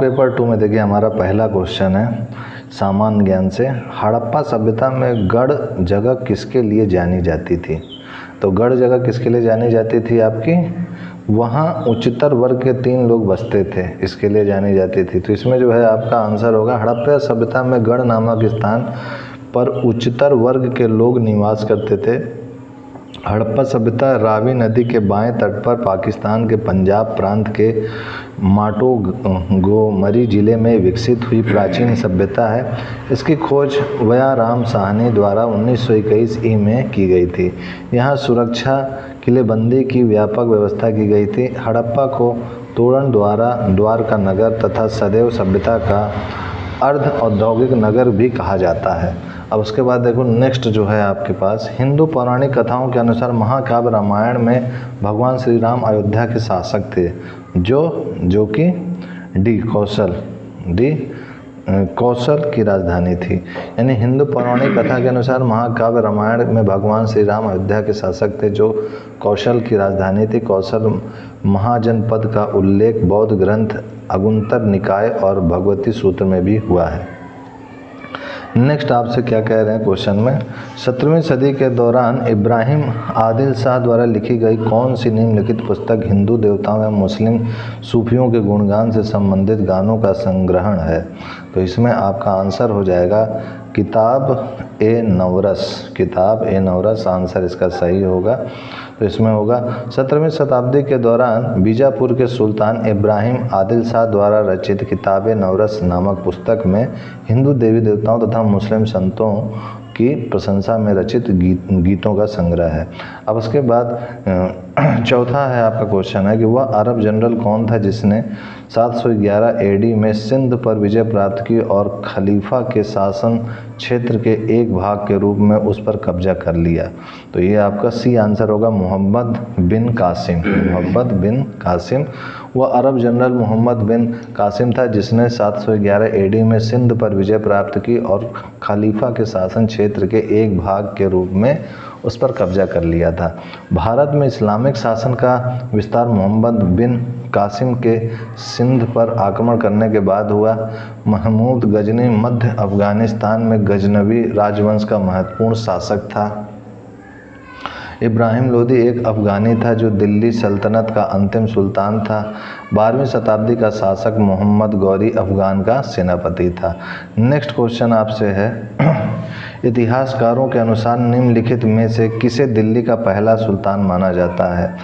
Paper 2 में देखिए हमारा पहला क्वेश्चन है सामान्य ज्ञान से। हड़प्पा सभ्यता में गढ़ जगह किसके लिए जानी जाती थी? तो गढ़ जगह किसके लिए जानी जाती थी आपकी? वहाँ उच्चतर वर्ग के 3 लोग बसते थे, इसके लिए जानी जाती थी। तो इसमें जो है आपका आंसर होगा हड़प्पा सभ्यता में गढ़ नामक स्थान पर उच्चतर वर्ग के लोग निवास करते थे। हड़प्पा सभ्यता रावी नदी के बाएं तट पर पाकिस्तान के पंजाब प्रांत के माटोगोमरी जिले में विकसित हुई प्राचीन सभ्यता है। इसकी खोज वयाराम साहनी द्वारा 1921 ई में की गई थी। यहाँ सुरक्षा किलेबंदी की व्यापक व्यवस्था की गई थी। हड़प्पा को तोरण द्वार का नगर तथा सदैव सभ्यता का अर्ध औद्योगिक नगर भी कहा जाता है। अब उसके बाद देखो नेक्स्ट जो है आपके पास, हिंदू पौराणिक कथाओं के अनुसार महाकाव्य रामायण में भगवान श्री राम अयोध्या के शासक थे, जो कि कौशल की राजधानी थी। यानी हिंदू पौराणिक कथा के अनुसार महाकाव्य रामायण में भगवान श्री राम अयोध्या के शासक थे, जो कौशल की राजधानी थी। कौशल महाजनपद का उल्लेख बौद्ध ग्रंथ अगुंतर निकाय और भगवती सूत्र में भी हुआ है। नेक्स्ट आपसे क्या कह रहे हैं क्वेश्चन में, 17वीं सदी के दौरान इब्राहिम आदिल शाह द्वारा लिखी गई कौन सी निम्नलिखित पुस्तक हिंदू देवताओं एवं मुस्लिम सूफियों के गुणगान से संबंधित गानों का संग्रहण है? तो इसमें आपका आंसर हो जाएगा किताब ए नवरस आंसर इसका सही होगा। तो इसमें होगा 17वीं शताब्दी के दौरान बीजापुर के सुल्तान इब्राहिम आदिल शाह द्वारा रचित किताब ए नवरस नामक पुस्तक में हिंदू देवी देवताओं तथा मुस्लिम संतों की प्रशंसा में रचित गीतों का संग्रह है। अब उसके बाद चौथा है आपका क्वेश्चन है कि वह अरब जनरल कौन था जिसने 711 एडी में सिंध पर विजय प्राप्त की और खलीफा के शासन क्षेत्र के एक भाग के रूप में उस पर कब्जा कर लिया? तो ये आपका सी आंसर होगा मोहम्मद बिन कासिम। वह अरब जनरल मोहम्मद बिन कासिम था जिसने 711 एडी में सिंध पर विजय प्राप्त की और खलीफा के शासन क्षेत्र के एक भाग के रूप में उस पर कब्जा कर लिया था। भारत में इस्लामिक शासन का विस्तार मोहम्मद बिन कासिम के सिंध पर आक्रमण करने के बाद हुआ। महमूद गजनी मध्य अफगानिस्तान में गजनवी राजवंश का महत्वपूर्ण शासक था। इब्राहिम लोदी एक अफ़गानी था जो दिल्ली सल्तनत का अंतिम सुल्तान था। 12वीं शताब्दी का शासक मोहम्मद गौरी अफ़गान का सेनापति था। नेक्स्ट क्वेश्चन आपसे है, इतिहासकारों के अनुसार निम्नलिखित में से किसे दिल्ली का पहला सुल्तान माना जाता है?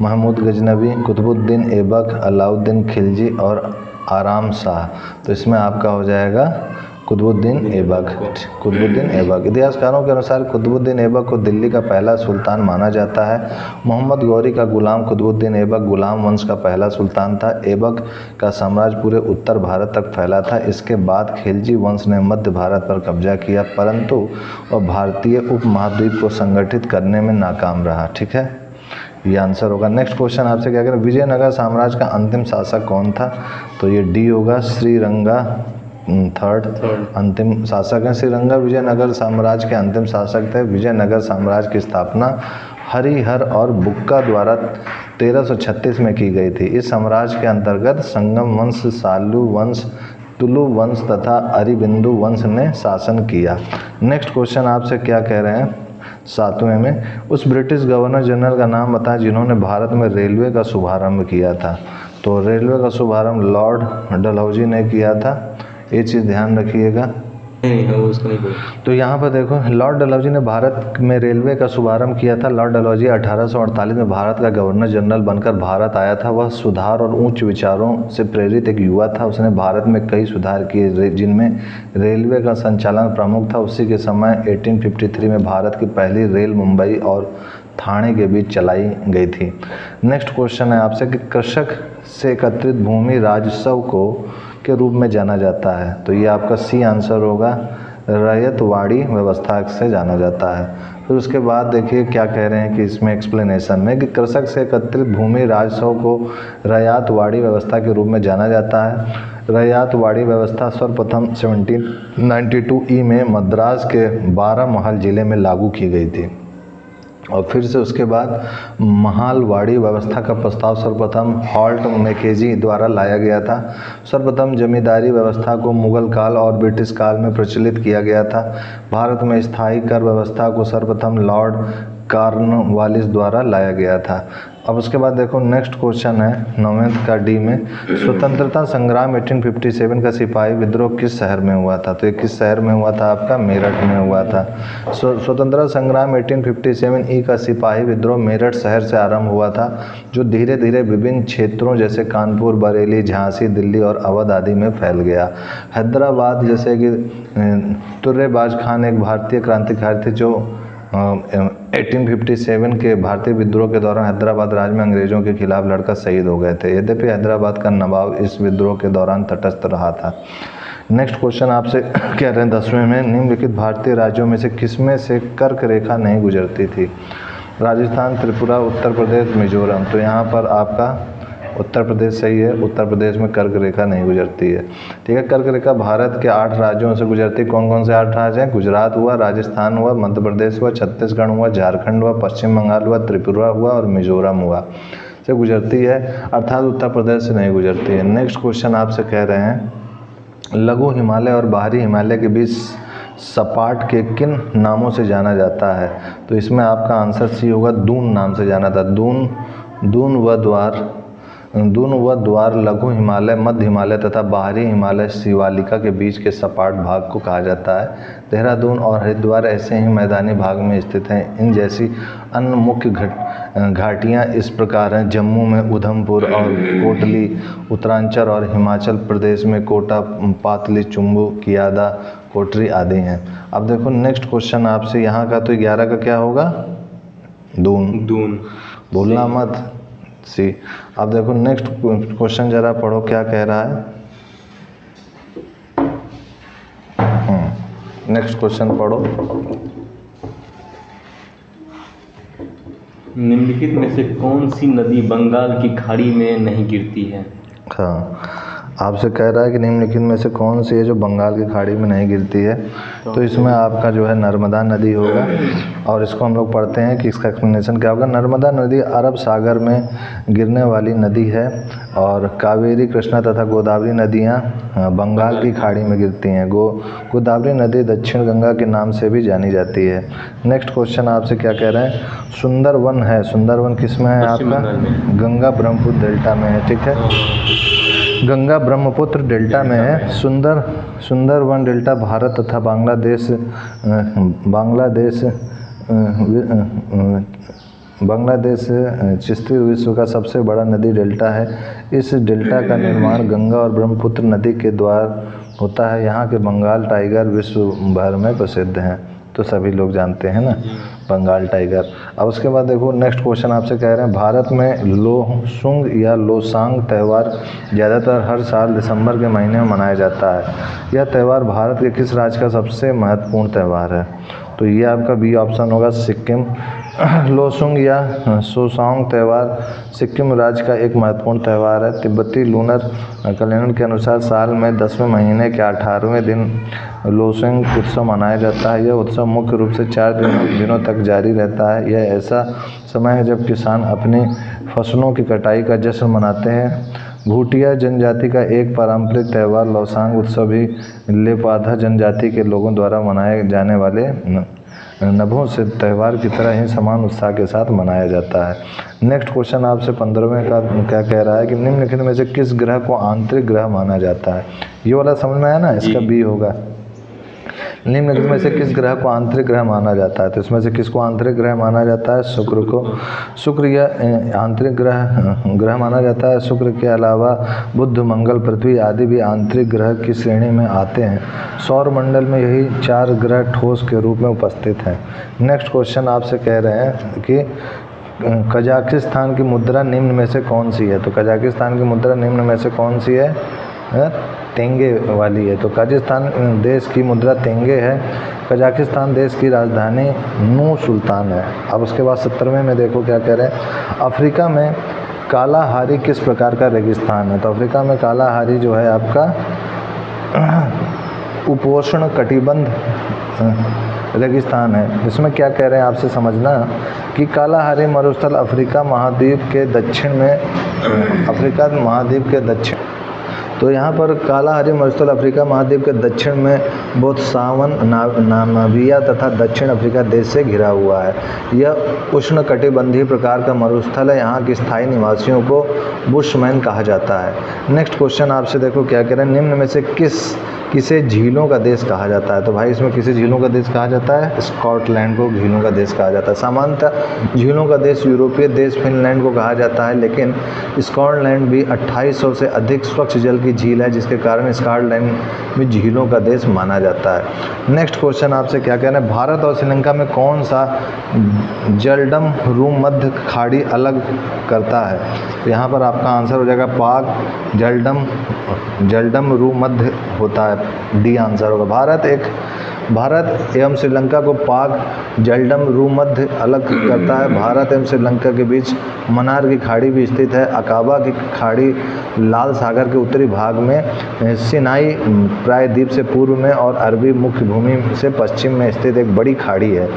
महमूद गजनवी, कुतुबुद्दीन ऐबक, अलाउद्दीन खिलजी और आराम शाह। तो इसमें आपका हो जाएगा कुतुबुद्दीन ऐबक। इतिहासकारों के अनुसार कुतुबुद्दीन ऐबक को दिल्ली का पहला सुल्तान माना जाता है। मोहम्मद गौरी का गुलाम कुतुबुद्दीन ऐबक गुलाम वंश का पहला सुल्तान था। ऐबक का साम्राज्य पूरे उत्तर भारत तक फैला था। इसके बाद खिलजी वंश ने मध्य भारत पर कब्जा किया, परंतु वह भारतीय उपमहाद्वीप को संगठित करने में नाकाम रहा। ठीक है, ये आंसर होगा। नेक्स्ट क्वेश्चन आपसे क्या करें, विजयनगर साम्राज्य का अंतिम शासक कौन था? तो ये डी होगा, श्रीरंगा थर्ड अंतिम शासक हैं। श्रीरंगा विजयनगर साम्राज्य के अंतिम शासक थे। विजयनगर साम्राज्य की स्थापना हरिहर और बुक्का द्वारा 1336 में की गई थी। इस साम्राज्य के अंतर्गत संगम वंश, सालू वंश, तुलु वंश तथा अरिबिंदु वंश ने शासन किया। नेक्स्ट क्वेश्चन आपसे क्या कह रहे हैं, 7वें में, उस ब्रिटिश गवर्नर जनरल का नाम बताएं जिन्होंने भारत में रेलवे का शुभारंभ किया था? तो रेलवे का शुभारंभ लॉर्ड डलहौजी ने किया था, ये चीज़ ध्यान रखिएगा। तो यहाँ पर देखो, लॉर्ड डलहौजी ने भारत में रेलवे का शुभारंभ किया था। लॉर्ड डलहौजी 1848 में भारत का गवर्नर जनरल बनकर भारत आया था। वह सुधार और उच्च विचारों से प्रेरित एक युवा था। उसने भारत में कई सुधार किए जिनमें रेलवे का संचालन प्रमुख था। उसी के समय 1853 में भारत की पहली रेल मुंबई और ठाणे के बीच चलाई गई थी। नेक्स्ट क्वेश्चन है आपसे कि कृषक से एकत्रित भूमि राजस्व के रूप में जाना जाता है? तो ये आपका सी आंसर होगा, रैयतवाड़ी व्यवस्था से जाना जाता है। फिर उसके बाद देखिए क्या कह रहे हैं कि इसमें एक्सप्लेनेशन में कि कृषक से एकत्रित भूमि राजस्व को रैयतवाड़ी व्यवस्था के रूप में जाना जाता है। रैयतवाड़ी व्यवस्था सर्वप्रथम 1792 ई में मद्रास के 12 महल जिले में लागू की गई थी। और फिर से उसके बाद महालवाड़ी व्यवस्था का प्रस्ताव सर्वप्रथम हॉल्ट मैकेजी द्वारा लाया गया था। सर्वप्रथम जमींदारी व्यवस्था को मुगल काल और ब्रिटिश काल में प्रचलित किया गया था। भारत में स्थायी कर व्यवस्था को सर्वप्रथम लॉर्ड कॉर्नवालिस द्वारा लाया गया था। अब उसके बाद देखो नेक्स्ट क्वेश्चन है 9th का डी में, स्वतंत्रता संग्राम 1857 का सिपाही विद्रोह किस शहर में हुआ था? तो ये किस शहर में हुआ था? आपका मेरठ में हुआ था। स्वतंत्रता संग्राम 1857 ई का सिपाही विद्रोह मेरठ शहर से आरंभ हुआ था, जो धीरे धीरे विभिन्न क्षेत्रों जैसे कानपुर, बरेली, झांसी, दिल्ली और अवध आदि में फैल गया। हैदराबाद जैसे कि तुर्रेबाज खान एक भारतीय क्रांतिकारी थे जो 1857 के भारतीय विद्रोह के दौरान हैदराबाद राज्य में अंग्रेजों के खिलाफ लड़कर शहीद हो गए थे। यद्यपि हैदराबाद का नवाब इस विद्रोह के दौरान तटस्थ रहा था। नेक्स्ट क्वेश्चन आपसे कह रहे हैं 10वें में, निम्नलिखित भारतीय राज्यों में से किसमें से कर्क रेखा नहीं गुजरती थी? राजस्थान, त्रिपुरा, उत्तर प्रदेश, मिजोरम। तो यहाँ पर आपका उत्तर प्रदेश सही है। उत्तर प्रदेश में कर्क रेखा नहीं गुजरती है। ठीक है, कर्क रेखा भारत के 8 राज्यों से गुजरती है। कौन कौन से 8 राज्य हैं? गुजरात हुआ, राजस्थान हुआ, मध्य प्रदेश हुआ, छत्तीसगढ़ हुआ, झारखंड हुआ, पश्चिम बंगाल हुआ, त्रिपुरा हुआ और मिजोरम हुआ से गुजरती है, अर्थात उत्तर प्रदेश से नहीं गुजरती है। नेक्स्ट क्वेश्चन आपसे कह रहे हैं, लघु हिमालय और बाहरी हिमालय के बीच सपाट के किन नामों से जाना जाता है? तो इसमें आपका आंसर सी होगा, दून नाम से जाना था। दून व द्वार लघु हिमालय, मध्य हिमालय तथा बाहरी हिमालय शिवालिका के बीच के सपाट भाग को कहा जाता है। देहरादून और हरिद्वार ऐसे ही मैदानी भाग में स्थित हैं। इन जैसी अन्य मुख्य घाटियाँ इस प्रकार हैं, जम्मू में उधमपुर और कोटली, उत्तरांचल और हिमाचल प्रदेश में कोटा, पातली, चुम्बू, कियादा, कोटरी आदि हैं। अब देखो नेक्स्ट क्वेश्चन आपसे यहाँ का, तो 11 का क्या होगा? दून भूलना मत सी। अब देखो नेक्स्ट क्वेश्चन जरा पढ़ो क्या कह रहा है। नेक्स्ट क्वेश्चन पढ़ो। निम्नलिखित में से कौन सी नदी बंगाल की खाड़ी में नहीं गिरती है? हाँ, आपसे कह रहा है कि निम्नलिखित में से कौन सी है जो बंगाल की खाड़ी में नहीं गिरती है? तो इसमें आपका जो है नर्मदा नदी होगा। और इसको हम लोग पढ़ते हैं कि इसका एक्सप्लेनेशन क्या होगा। नर्मदा नदी अरब सागर में गिरने वाली नदी है और कावेरी, कृष्णा तथा गोदावरी नदियाँ बंगाल की खाड़ी में गिरती हैं। गोदावरी नदी दक्षिण गंगा के नाम से भी जानी जाती है। नेक्स्ट क्वेश्चन आपसे क्या कह रहे हैं, सुंदरवन है। सुंदरवन किस में है आपका? गंगा ब्रह्मपुत्र डेल्टा में है। ठीक है, गंगा ब्रह्मपुत्र डेल्टा में है। सुंदरवन डेल्टा भारत तथा बांग्लादेश चिश्ती विश्व का सबसे बड़ा नदी डेल्टा है। इस डेल्टा का निर्माण गंगा और ब्रह्मपुत्र नदी के द्वारा होता है। यहाँ के बंगाल टाइगर विश्व भर में प्रसिद्ध हैं। तो सभी लोग जानते हैं ना बंगाल टाइगर। अब उसके बाद देखो नेक्स्ट क्वेश्चन आपसे कह रहे हैं, भारत में लोसुंग या लोसांग त्यौहार ज़्यादातर हर साल दिसंबर के महीने में मनाया जाता है। यह त्यौहार भारत के किस राज्य का सबसे महत्वपूर्ण त्यौहार है? तो ये आपका बी ऑप्शन होगा, सिक्किम। लोसुंग या सोसांग त्यौहार सिक्किम राज्य का एक महत्वपूर्ण त्यौहार है। तिब्बती लूनर कैलेंडर के अनुसार साल में 10वें महीने के 18वें दिन लोसुंग उत्सव मनाया जाता है। यह उत्सव मुख्य रूप से 4 दिनों तक जारी रहता है। यह ऐसा समय है जब किसान अपनी फसलों की कटाई का जश्न मनाते हैं। भूटिया जनजाति का एक पारंपरिक त्यौहार लोसांग उत्सव भी लेपाधा जनजाति के लोगों द्वारा मनाए जाने वाले नभों से त्यौहार की तरह ही समान उत्साह के साथ मनाया जाता है। नेक्स्ट क्वेश्चन आपसे 15वें का क्या कह रहा है कि निम्नलिखित में से किस ग्रह को आंतरिक ग्रह माना जाता है? ये वाला समझ में आया ना, इसका बी होगा। निम्नलिखित में से किस ग्रह को आंतरिक ग्रह माना जाता है? तो इसमें से किसको आंतरिक ग्रह माना जाता है? शुक्र को। शुक्र यह आंतरिक ग्रह माना जाता है। शुक्र के अलावा बुध, मंगल, पृथ्वी आदि भी आंतरिक ग्रह की श्रेणी में आते हैं। सौर मंडल में यही 4 ग्रह ठोस के रूप में उपस्थित हैं। नेक्स्ट क्वेश्चन आपसे कह रहे हैं कि कजाकिस्तान की मुद्रा निम्न में से कौन सी है? तो कजाकिस्तान की मुद्रा निम्न में से कौन सी है? तेंगे वाली है। तो कजाकिस्तान देश की मुद्रा तेंगे है। कजाकिस्तान देश की राजधानी नूर सुल्तान है। अब उसके बाद 17वें में देखो क्या कह रहे हैं, अफ्रीका में कालाहारी किस प्रकार का रेगिस्तान है? तो अफ्रीका में कालाहारी जो है आपका उपोष्ण कटिबंध रेगिस्तान है। इसमें क्या कह रहे हैं आपसे समझना कि कालाहारी मरुस्थल अफ्रीका महाद्वीप के दक्षिण में, अफ्रीका महाद्वीप के दक्षिण, तो यहाँ पर कालाहारी मरुस्थल अफ्रीका महाद्वीप के दक्षिण में बोत्सवाना, नामीबिया तथा दक्षिण अफ्रीका देश से घिरा हुआ है। यह उष्णकटिबंधीय प्रकार का मरुस्थल है। यहाँ के स्थायी निवासियों को बुशमैन कहा जाता है। नेक्स्ट क्वेश्चन आपसे देखो क्या कह रहे हैं, निम्न में से किसे झीलों का देश कहा जाता है? तो भाई इसमें किसे झीलों का देश कहा जाता है? स्कॉटलैंड को झीलों का देश कहा जाता है। सामान्यतः झीलों का देश यूरोपीय देश फिनलैंड को कहा जाता है, लेकिन स्कॉटलैंड भी 2800 से अधिक स्वच्छ जल की झील है, जिसके कारण स्कॉटलैंड भी झीलों का देश माना जाता है। नेक्स्ट क्वेश्चन आपसे क्या कहना है, भारत और श्रीलंका में कौन सा जलडम भूमध्य खाड़ी अलग करता है? तो यहाँ पर आपका आंसर हो जाएगा पाक जलडम भूमध्य होता है, डी आंसर होगा। भारत एवं श्रीलंका को पाक जलडम भूमध्य अलग करता है। भारत एवं श्रीलंका के बीच मन्नार की खाड़ी भी स्थित है। अकाबा की खाड़ी लाल सागर के उत्तरी भाग में, सिनाई प्रायद्वीप से पूर्व में और अरबी मुख्य भूमि से पश्चिम में स्थित एक बड़ी खाड़ी है।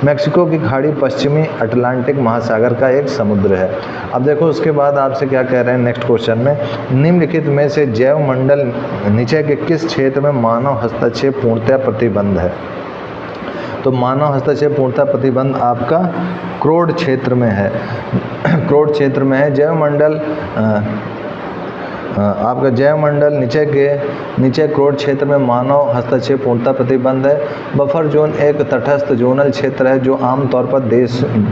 मैक्सिको की खाड़ी पश्चिमी अटलांटिक महासागर का एक समुद्र है। अब देखो उसके बाद आपसे क्या कह रहे हैं नेक्स्ट क्वेश्चन में, निम्नलिखित में से जैव मंडल नीचे के किस क्षेत्र में मानव हस्तक्षेप पूर्णतः प्रतिबंध है? तो मानव हस्तक्षेप पूर्णतः प्रतिबंध आपका क्रोड क्षेत्र में है। क्रोड क्षेत्र में है। जैव मंडल आपका जैव मंडल नीचे क्रोड क्षेत्र में मानव हस्तक्षेप पूर्णतः प्रतिबंध है। बफर जोन एक तटस्थ जोनल क्षेत्र है जो आमतौर पर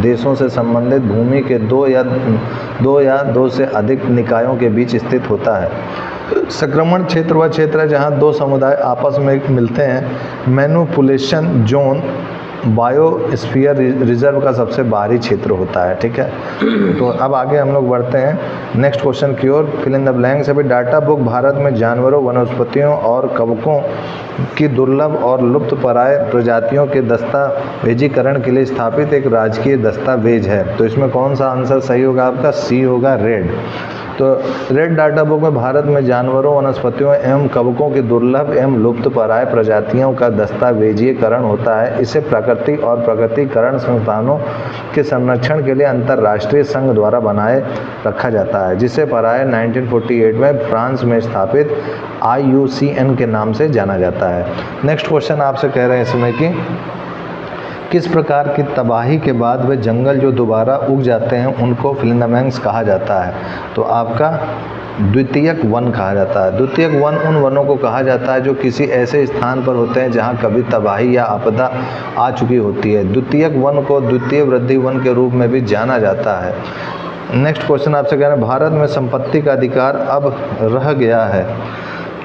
देशों से संबंधित भूमि के दो या दो से अधिक निकायों के बीच स्थित होता है। संक्रमण क्षेत्र वह क्षेत्र है जहां दो समुदाय आपस में मिलते हैं। मैनिपुलेशन जोन बायोस्फीयर रिजर्व का सबसे बाहरी क्षेत्र होता है। ठीक है, तो अब आगे हम लोग बढ़ते हैं नेक्स्ट क्वेश्चन की ओर। Fill in the blanks. अभी डाटा बुक भारत में जानवरों, वनस्पतियों और कवकों की दुर्लभ और लुप्तप्राय प्रजातियों के दस्तावेजीकरण के लिए स्थापित एक राजकीय दस्तावेज है। तो इसमें कौन सा आंसर सही होगा आपका? सी होगा, रेड। तो रेड डाटा बुक में भारत में जानवरों, वनस्पतियों एवं कवकों की दुर्लभ एवं लुप्तप्राय प्रजातियों का दस्तावेजीकरण होता है। इसे प्राकृतिक और प्रगतिकरण संस्थानों के संरक्षण के लिए अंतर्राष्ट्रीय संघ द्वारा बनाए रखा जाता है, जिसे प्राय 1948 में फ्रांस में स्थापित IUCN के नाम से जाना जाता है। नेक्स्ट क्वेश्चन आपसे कह रहे हैं इसमें कि किस प्रकार की तबाही के बाद वे जंगल जो दोबारा उग जाते हैं उनको फिल इन द ब्लैंक्स कहा जाता है? तो आपका द्वितीयक वन कहा जाता है। द्वितीयक वन उन वनों को कहा जाता है जो किसी ऐसे स्थान पर होते हैं जहां कभी तबाही या आपदा आ चुकी होती है। द्वितीयक वन को द्वितीय वृद्धि वन के रूप में भी जाना जाता है। नेक्स्ट क्वेश्चन आपसे कह रहे हैं, भारत में संपत्ति का अधिकार अब रह गया है?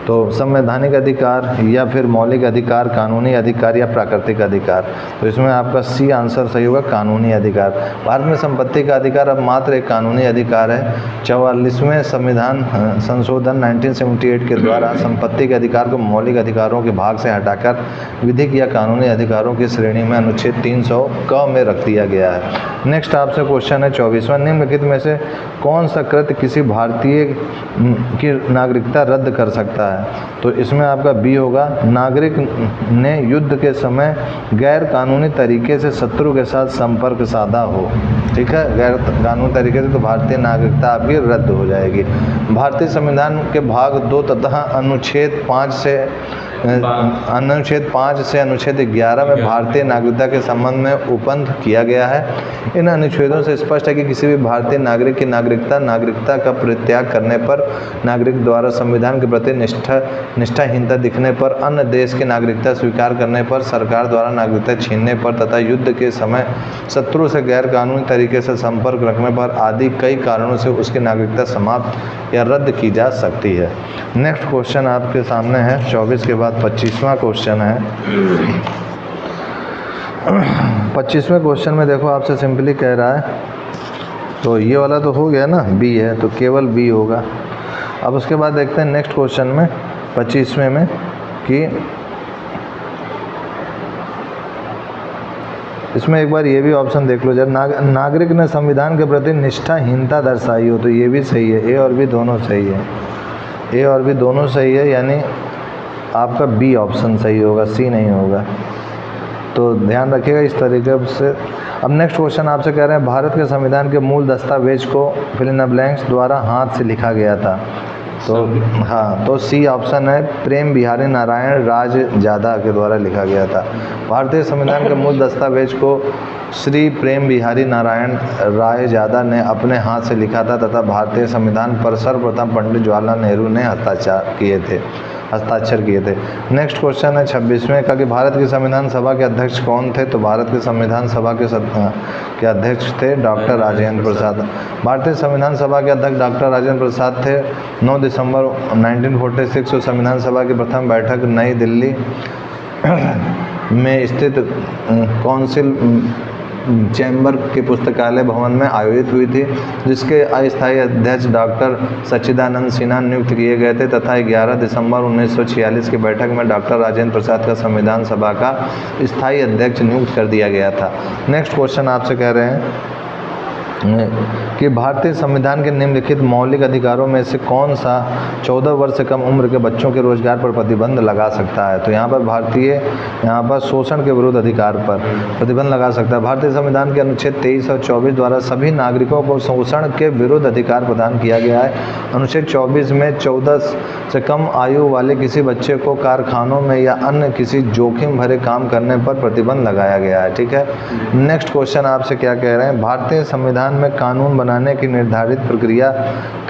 तो संवैधानिक अधिकार या फिर मौलिक अधिकार, कानूनी अधिकार या प्राकृतिक अधिकार? तो इसमें आपका सी आंसर सही होगा, कानूनी अधिकार। भारत में संपत्ति का अधिकार अब मात्र एक कानूनी अधिकार है। 44वें संविधान संशोधन 1978 के द्वारा संपत्ति के अधिकार को मौलिक अधिकारों के भाग से हटाकर विधिक या कानूनी अधिकारों की श्रेणी में अनुच्छेद 300 क में रख दिया गया है। नेक्स्ट आपसे क्वेश्चन है 24वां, निम्नलिखित में से कौन सा कृत्य किसी भारतीय की नागरिकता रद्द कर सकता है? तो इसमें आपका बी होगा, नागरिक ने युद्ध के समय गैर कानूनी तरीके से शत्रु के साथ संपर्क साधा हो। ठीक है, गैर कानूनी तरीके से, तो भारतीय नागरिकता आपकी रद्द हो जाएगी। भारतीय संविधान के भाग 2 तथा अनुच्छेद 5 से अनुच्छेद 11 में भारतीय नागरिकता के संबंध में उपबंध किया गया है। इन अनुच्छेदों से स्पष्ट है कि किसी भी भारतीय नागरिक की नागरिकता का परित्याग करने पर, नागरिक द्वारा संविधान के प्रति निष्ठाहीनता दिखने पर, अन्य देश की नागरिकता स्वीकार करने पर, सरकार द्वारा नागरिकता छीनने पर तथा युद्ध के समय शत्रु से गैर कानूनी तरीके से संपर्क रखने पर आदि कई कारणों से उसकी नागरिकता समाप्त या रद्द की जा सकती है। नेक्स्ट क्वेश्चन आपके सामने है 24 के बाद 25वां क्वेश्चन है। 25वें क्वेश्चन में देखो आपसे सिंपली कह रहा है, तो ये वाला तो हो गया ना, बी है तो केवल बी होगा। अब उसके बाद देखते हैं नेक्स्ट क्वेश्चन में 25वें में कि इसमें एक बार ये भी ऑप्शन देख लो, जब नागरिक ने संविधान के प्रति निष्ठाहीनता दर्शाई हो, तो ये भी सही है, ए और बी दोनों सही है। ए और बी दोनों सही है, यानी आपका बी ऑप्शन सही होगा, सी नहीं होगा। तो ध्यान रखिएगा इस तरीके से। अब नेक्स्ट क्वेश्चन आपसे कह रहे हैं भारत के संविधान के मूल दस्तावेज को फिल इन द ब्लैंक्स द्वारा हाथ से लिखा गया था। तो हाँ, तो सी ऑप्शन है, प्रेम बिहारी नारायण रायजादा के द्वारा लिखा गया था। भारतीय संविधान के मूल दस्तावेज को श्री प्रेम बिहारी नारायण रायजादा ने अपने हाथ से लिखा था तथा भारतीय संविधान पर सर्वप्रथम पंडित जवाहरलाल नेहरू ने हस्ताक्षर किए थे। नेक्स्ट क्वेश्चन है 26वें का कि भारत की संविधान सभा के अध्यक्ष कौन थे। तो भारत की संविधान सभा के अध्यक्ष थे डॉक्टर राजेंद्र प्रसाद। भारतीय संविधान सभा के अध्यक्ष डॉक्टर राजेंद्र प्रसाद थे। 9 दिसंबर 1946 को संविधान सभा की प्रथम बैठक नई दिल्ली में स्थित काउंसिल चैम्बर के पुस्तकालय भवन में आयोजित हुई थी, जिसके अस्थायी अध्यक्ष डॉक्टर सच्चिदानंद सिन्हा नियुक्त किए गए थे तथा 11 दिसंबर 1946 की बैठक में डॉक्टर राजेंद्र प्रसाद का संविधान सभा का स्थायी अध्यक्ष नियुक्त कर दिया गया था। नेक्स्ट क्वेश्चन आपसे कह रहे हैं कि भारतीय संविधान के निम्नलिखित मौलिक अधिकारों में से कौन सा 14 वर्ष से कम उम्र के बच्चों के रोजगार पर प्रतिबंध लगा सकता है। तो यहाँ पर शोषण के विरुद्ध अधिकार पर प्रतिबंध लगा सकता है। भारतीय संविधान के अनुच्छेद 23 और 24 द्वारा सभी नागरिकों को शोषण के विरुद्ध अधिकार प्रदान किया गया है। अनुच्छेद 24 में 14 से कम आयु वाले किसी बच्चे को कारखानों में या अन्य किसी जोखिम भरे काम करने पर प्रतिबंध लगाया गया है। ठीक है। नेक्स्ट क्वेश्चन आपसे क्या कह रहे हैं, भारतीय संविधान में कानून बनाने की निर्धारित प्रक्रिया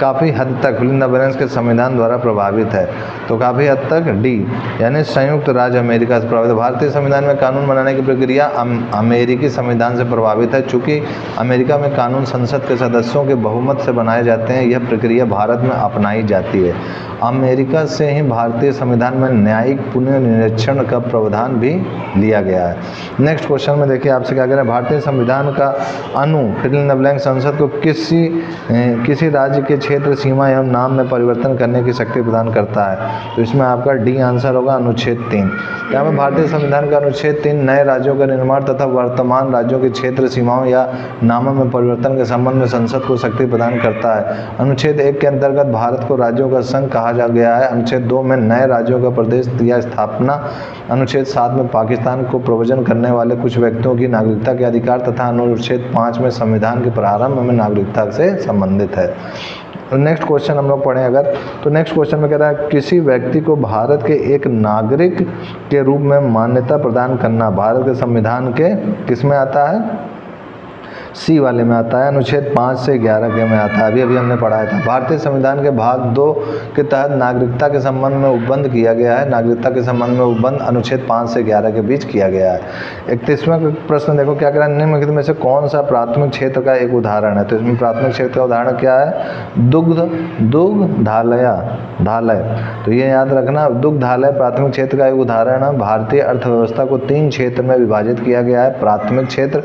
काफ़ी हद तक फिल इन द ब्लैंक्स के संविधान द्वारा प्रभावित है। तो काफ़ी हद तक डी यानी संयुक्त राज्य अमेरिका से प्रभावित है। भारतीय संविधान में कानून बनाने की प्रक्रिया अमेरिकी संविधान से प्रभावित है। चूँकि अमेरिका में कानून संसद के सदस्यों के बहुमत से बनाए जाते हैं, यह प्रक्रिया भारत में अपनाई जाती है। अमेरिका से ही भारतीय संविधान में न्यायिक पुनर्निरीक्षण का प्रावधान भी लिया गया है। नेक्स्ट क्वेश्चन में देखिए आपसे क्या कह रहे हैं, भारतीय संविधान का फिल इन द ब्लैंक संसद को किसी राज्य के क्षेत्र सीमा एवं नाम में परिवर्तन करने की शक्ति प्रदान करता है। तो इसमें आपका डी आंसर होगा अनुच्छेद 3। यहाँ पर भारतीय संविधान का अनुच्छेद 3 नए राज्यों का निर्माण तथा वर्तमान राज्यों के क्षेत्र सीमाओं या नामों में परिवर्तन के संबंध में संसद को शक्ति प्रदान करता है। अनुच्छेद 1 के अंतर्गत भारत को राज्यों का संघ कहा जा गया है। अनुच्छेद 2 में नए राज्यों का प्रदेश या स्थापना। अनुच्छेद 7 में पाकिस्तान को प्रवचन करने वाले कुछ व्यक्तियों की नागरिकता के अधिकार तथा अनुच्छेद 5 में संविधान के प्रारंभ में नागरिकता से संबंधित है। नेक्स्ट क्वेश्चन हम लोग पढ़ें अगर, तो नेक्स्ट क्वेश्चन में कह रहा है किसी व्यक्ति को भारत के एक नागरिक के रूप में मान्यता प्रदान करना भारत के संविधान के किस में आता है, सी वाले में आता है। अनुच्छेद 5 से 11 के में आता है। अभी हमने पढ़ाया था। भारतीय संविधान के भाग 2 के तहत नागरिकता के संबंध में उपबंध किया गया है। नागरिकता के संबंध में उपबंध अनुच्छेद 5 से 11 के बीच किया गया है। 31वां प्रश्न देखो क्या कह रहा है, निम्नलिखित में से कौन सा प्राथमिक क्षेत्र का एक उदाहरण है। तो इसमें प्राथमिक क्षेत्र का उदाहरण क्या है, दुग्धालय। तो ये याद रखना, दुग्धालय प्राथमिक क्षेत्र का एक उदाहरण है। भारतीय अर्थव्यवस्था को 3 क्षेत्र में विभाजित किया गया है, प्राथमिक क्षेत्र,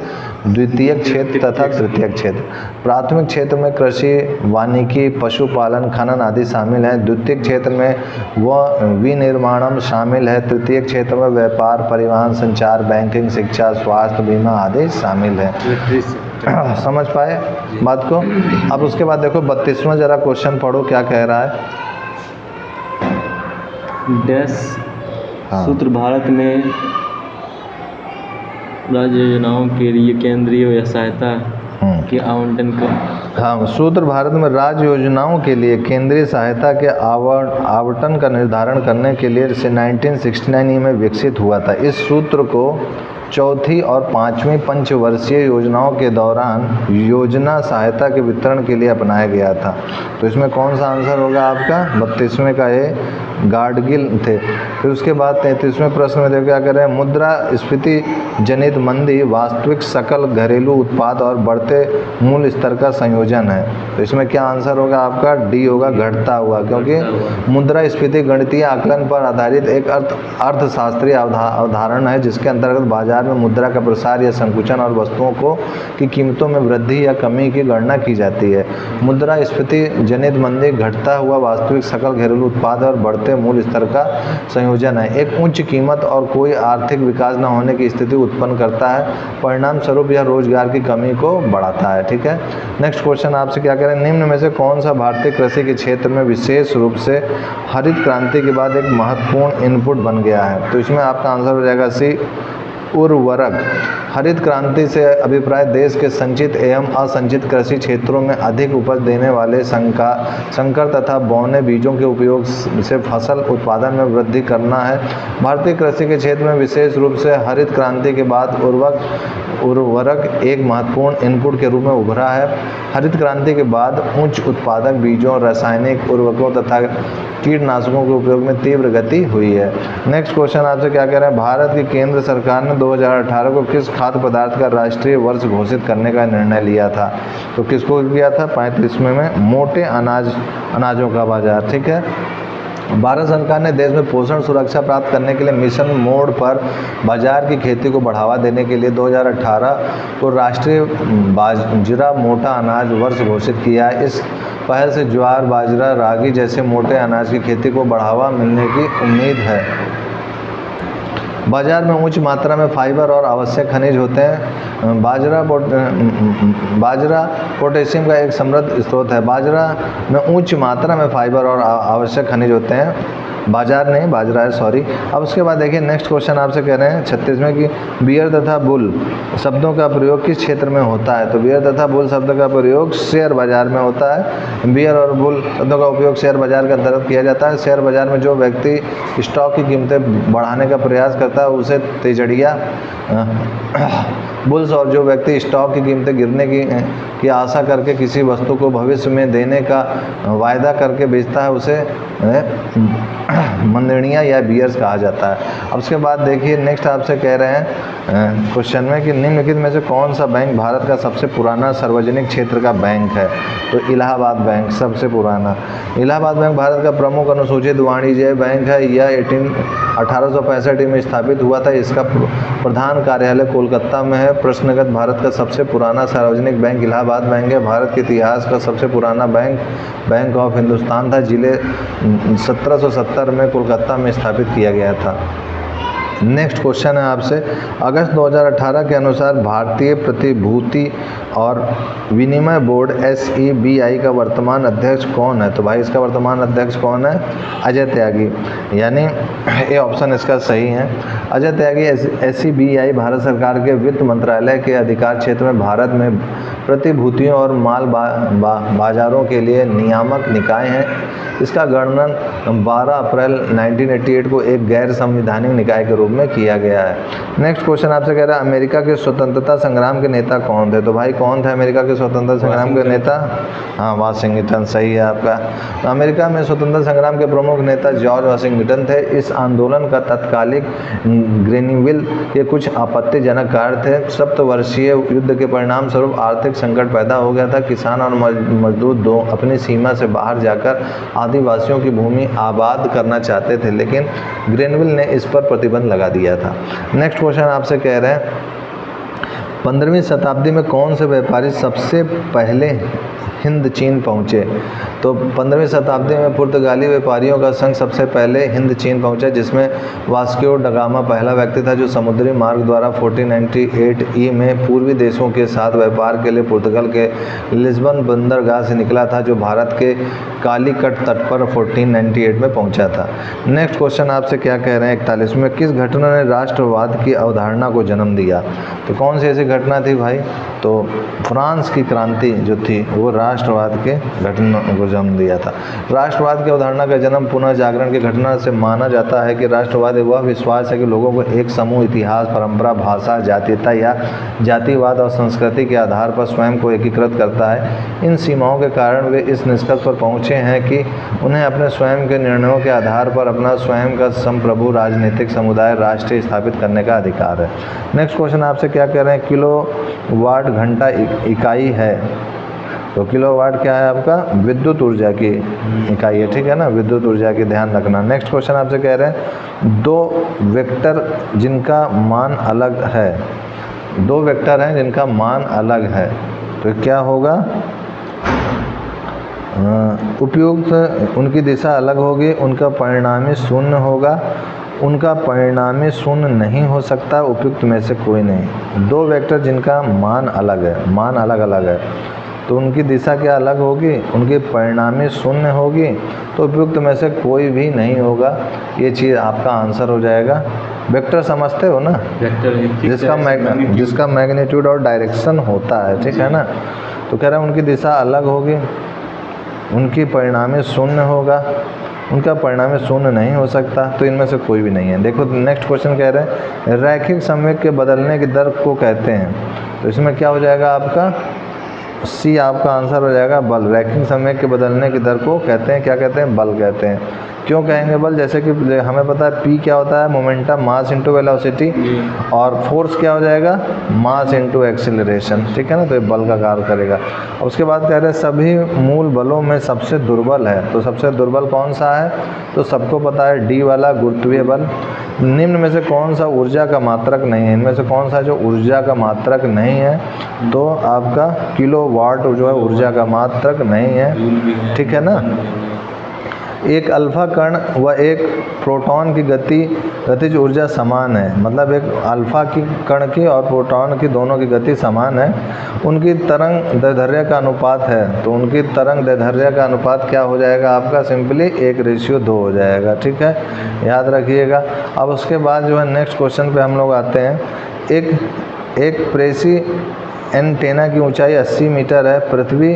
द्वितीयक क्षेत्र तथा तृतीयक क्षेत्र। प्राथमिक क्षेत्र में कृषि, वानिकी, पशुपालन, खनन आदि शामिल है। द्वितीयक क्षेत्र में विनिर्माणम शामिल है। तृतीयक क्षेत्र में व्यापार, परिवहन, संचार, बैंकिंग, शिक्षा, स्वास्थ्य, बीमा आदि शामिल है। समझ पाए बात को। अब उसके बाद देखो 32वां जरा क्वेश्चन पढ़ो क्या कह रहा है। डैश सूत्र भारत में राज्य योजनाओं के लिए केंद्रीय या सहायता के आवंटन का। हाँ, सूत्र भारत में राज्य योजनाओं के लिए केंद्रीय सहायता के आवंटन का निर्धारण करने के लिए 1969 में विकसित हुआ था। इस सूत्र को चौथी और 5वीं पंचवर्षीय योजनाओं के दौरान योजना सहायता के वितरण के लिए अपनाया गया था। तो इसमें कौन सा आंसर होगा आपका, 32वें का ये गाडगिल थे। फिर उसके बाद 33वें प्रश्न में देखो क्या कर रहे हैं, मुद्रास्फीति जनित मंदी वास्तविक सकल घरेलू उत्पाद और बढ़ते मूल्य स्तर का संयोजन है। तो इसमें क्या आंसर होगा आपका, डी होगा घटता हुआ, क्योंकि मुद्रास्फीति गणितीय आकलन पर आधारित एक अर्थशास्त्रीय अवधारणा है जिसके अंतर्गत बाजार में मुद्रा का प्रसार या संकुचन और वस्तुओं की कीमतों में वृद्धि या कमी की गणना की जाती है। मुद्रास्फीति जनित मंदी घटता हुआ वास्तविक सकल घरेलू उत्पाद और बढ़ते मूल्य स्तर का संयोजन है। एक उच्च कीमत और कोई आर्थिक विकास न होने की स्थिति उत्पन्न करता है। परिणाम स्वरूप यह रोजगार की कमी को बढ़ाता है। ठीक है। नेक्स्ट क्वेश्चन आपसे क्या करें, निम्न में से कौन सा भारतीय कृषि के क्षेत्र में विशेष रूप से हरित क्रांति के बाद एक महत्वपूर्ण इनपुट बन गया है। तो इसमें आपका आंसर हो जाएगा सी उर्वरक। हरित क्रांति से अभिप्राय देश के संचित एवं असंचित कृषि क्षेत्रों में अधिक उपज देने वाले संकर तथा बौने बीजों के उपयोग से फसल उत्पादन में वृद्धि करना है। भारतीय कृषि के क्षेत्र में विशेष रूप से हरित क्रांति के बाद उर्वरक एक महत्वपूर्ण इनपुट के रूप में उभरा है। हरित क्रांति के बाद उच्च उत्पादक बीजों, रासायनिक उर्वरकों तथा कीटनाशकों के उपयोग में तीव्र गति हुई है। नेक्स्ट क्वेश्चन आपसे क्या कह रहे हैं, भारत की केंद्र सरकार ने 2018 को किस खाद्य पदार्थ का राष्ट्रीय वर्ष घोषित करने का निर्णय लिया था? तो किसको किया था? 35वें में मोटे अनाजों का बाजार। ठीक है। भारत सरकार ने देश में पोषण सुरक्षा प्राप्त करने के लिए मिशन मोड पर बाजार की खेती को बढ़ावा देने के लिए 2018 को राष्ट्रीय बाजरा मोटा अनाज वर्ष घोषित किया है। इस पहल से ज्वार, बाजरा, रागी जैसे मोटे अनाज की खेती को बढ़ावा मिलने की उम्मीद है। बाजार में उच्च मात्रा में फाइबर और आवश्यक खनिज होते हैं। बाजरा पोटेशियम का एक समृद्ध स्रोत है। बाजरा में उच्च मात्रा में फाइबर और आवश्यक खनिज होते हैं। बाजरा है, सॉरी। अब उसके बाद देखिए नेक्स्ट क्वेश्चन आपसे कह रहे हैं 36वें कि बियर तथा बुल शब्दों का प्रयोग किस क्षेत्र में होता है? तो बियर तथा बुल शब्द का प्रयोग शेयर बाजार में होता है। बियर और बुल शब्दों का उपयोग शेयर बाजार के अंतर्गत किया जाता है। शेयर बाजार में जो व्यक्ति स्टॉक की कीमतें बढ़ाने का प्रयास करता है उसे तेजड़िया, बुल्स और जो व्यक्ति स्टॉक की कीमतें गिरने की आशा करके किसी वस्तु को भविष्य में देने का वायदा करके बेचता है उसे मंदड़ियाँ या बियर्स कहा जाता है। अब उसके बाद देखिए नेक्स्ट आपसे कह रहे हैं क्वेश्चन में कि निम्नलिखित में से कौन सा बैंक भारत का सबसे पुराना सार्वजनिक क्षेत्र का बैंक है? तो इलाहाबाद बैंक सबसे पुराना। इलाहाबाद बैंक भारत का प्रमुख अनुसूचित वाणिज्य बैंक है। यह 1865 में स्थापित हुआ था। इसका प्रधान कार्यालय कोलकाता में है। प्रश्नगत भारत का सबसे पुराना सार्वजनिक बैंक इलाहाबाद बैंक है। भारत के इतिहास का सबसे पुराना बैंक बैंक ऑफ हिंदुस्तान था, जिले 1770 में कोलकाता में स्थापित किया गया था। नेक्स्ट क्वेश्चन है आपसे, अगस्त 2018 के अनुसार भारतीय प्रतिभूति और विनिमय बोर्ड SEBI का वर्तमान अध्यक्ष कौन है? तो भाई इसका वर्तमान अध्यक्ष कौन है? अजय त्यागी, यानी ये ऑप्शन इसका सही है। अजय त्यागी SEBI भारत सरकार के वित्त मंत्रालय के अधिकार क्षेत्र में भारत में प्रतिभूतियों और माल बाजारों के लिए नियामक निकाय है। इसका गठन 12 अप्रैल 1988 को एक गैर संवैधानिक निकाय के रूप में किया गया है। नेक्स्ट क्वेश्चन आपसे कह रहा है अमेरिका के स्वतंत्रता संग्राम के नेता कौन थे? तो भाई कौन थे अमेरिका के स्वतंत्रता संग्राम के नेता? हाँ, वाशिंगटन, सही है आपका। तो अमेरिका में स्वतंत्रता संग्राम के प्रमुख नेता जॉर्ज वाशिंगटन थे। इस आंदोलन का तत्कालिक ग्रेनविल के कुछ आपत्तिजनक कार्य थे। सप्तवर्षीय युद्ध के परिणाम स्वरूप आर्थिक संकट पैदा हो गया था। किसान और मजदूर दो अपनी सीमा से बाहर जाकर आदिवासियों की भूमि आबाद करना चाहते थे, लेकिन ग्रेनविल ने इस पर प्रतिबंध लगा दिया था। नेक्स्ट क्वेश्चन आपसे कह रहे हैं 15वीं शताब्दी में कौन से व्यापारी सबसे पहले हिंद चीन पहुँचे? तो 15वीं शताब्दी में पुर्तगाली व्यापारियों का संघ सबसे पहले हिंद चीन पहुंचा, जिसमें वास्को ड गामा पहला व्यक्ति था जो समुद्री मार्ग द्वारा 1498 में पूर्वी देशों के साथ व्यापार के लिए पुर्तगाल के लिस्बन बंदरगाह से निकला था, जो भारत के कालीकट तट पर 1498 में पहुंचा था। नेक्स्ट क्वेश्चन आपसे क्या कह रहे हैं 41 में, किस घटना ने राष्ट्रवाद की अवधारणा को जन्म दिया? तो कौन सी ऐसी घटना थी भाई? तो फ्रांस की क्रांति जो थी वो राष्ट्रवाद के घटना को जन्म दिया था। राष्ट्रवाद की अवधारणा का जन्म पुनः जागरण की घटना से माना जाता है कि राष्ट्रवाद वह विश्वास है कि लोगों को एक समूह इतिहास, परंपरा, भाषा, जातीयता या जातिवाद और संस्कृति के आधार पर स्वयं को एकीकृत करता है। इन सीमाओं के कारण वे इस निष्कर्ष पर पहुंचे हैं कि उन्हें अपने स्वयं के निर्णयों के आधार पर अपना स्वयं का संप्रभु राजनीतिक समुदाय राष्ट्र स्थापित करने का अधिकार है। नेक्स्ट क्वेश्चन आपसे क्या कह रहे हैं, किलोवाट घंटा इकाई है? तो किलोवाट क्या है आपका? विद्युत ऊर्जा की इकाई है, ठीक है ना, विद्युत ऊर्जा की ध्यान रखना। नेक्स्ट क्वेश्चन आपसे कह रहे हैं दो वेक्टर जिनका मान अलग है, दो वेक्टर हैं जिनका मान अलग है, तो क्या होगा? उपयुक्त उनकी दिशा अलग होगी, उनका परिणामी शून्य होगा, उनका परिणामी शून्य नहीं हो सकता, उपयुक्त में से कोई नहीं। दो वेक्टर जिनका मान अलग है, मान अलग अलग है, तो उनकी दिशा क्या अलग होगी? उनकी परिणामी शून्य होगी, तो उपयुक्त में से कोई भी नहीं होगा। ये चीज़ आपका आंसर हो जाएगा। वेक्टर समझते हो ना, वेक्टर जिसका मैग्नीट्यूड और डायरेक्शन होता है, ठीक है ना। तो कह रहे हैं उनकी दिशा अलग होगी, उनकी परिणामी शून्य होगा, उनका परिणामी शून्य नहीं हो सकता, तो इनमें से कोई भी नहीं है। देखो नेक्स्ट क्वेश्चन कह रहे हैं रैखिक संवेग के बदलने की दर को कहते हैं, तो इसमें क्या हो जाएगा आपका सी, आपका आंसर हो जाएगा बल। रैखिक संवेग के बदलने की दर को कहते हैं, क्या कहते हैं, बल कहते हैं। क्यों कहेंगे बल, जैसे कि हमें पता है पी क्या होता है, मोमेंटम मास इनटू वेलोसिटी, और फोर्स क्या हो जाएगा, मास इनटू एक्सीलरेशन, ठीक है ना। तो ये बल का कार्य करेगा। और उसके बाद कह रहे हैं सभी मूल बलों में सबसे दुर्बल है, तो सबसे दुर्बल कौन सा है, तो सबको पता है डी वाला गुरुत्वीय बल। निम्न में से कौन सा ऊर्जा का मात्रक नहीं है, इनमें से कौन सा जो ऊर्जा का मात्रक नहीं है, तो आपका किलोवाट जो है ऊर्जा का मात्रक नहीं है, ठीक है ना। एक अल्फा कण व एक प्रोटॉन की गतिज ऊर्जा समान है, मतलब एक अल्फा की कण की और प्रोटॉन की दोनों की गति समान है। उनकी तरंग दैर्ध्य का अनुपात है, तो उनकी तरंग दैर्ध्य का अनुपात क्या हो जाएगा आपका, सिंपली 1:2 हो जाएगा, ठीक है, याद रखिएगा। अब उसके बाद जो है नेक्स्ट क्वेश्चन पे हम लोग आते हैं। एक प्रेसी एंटेना की ऊंचाई 80 मीटर है, पृथ्वी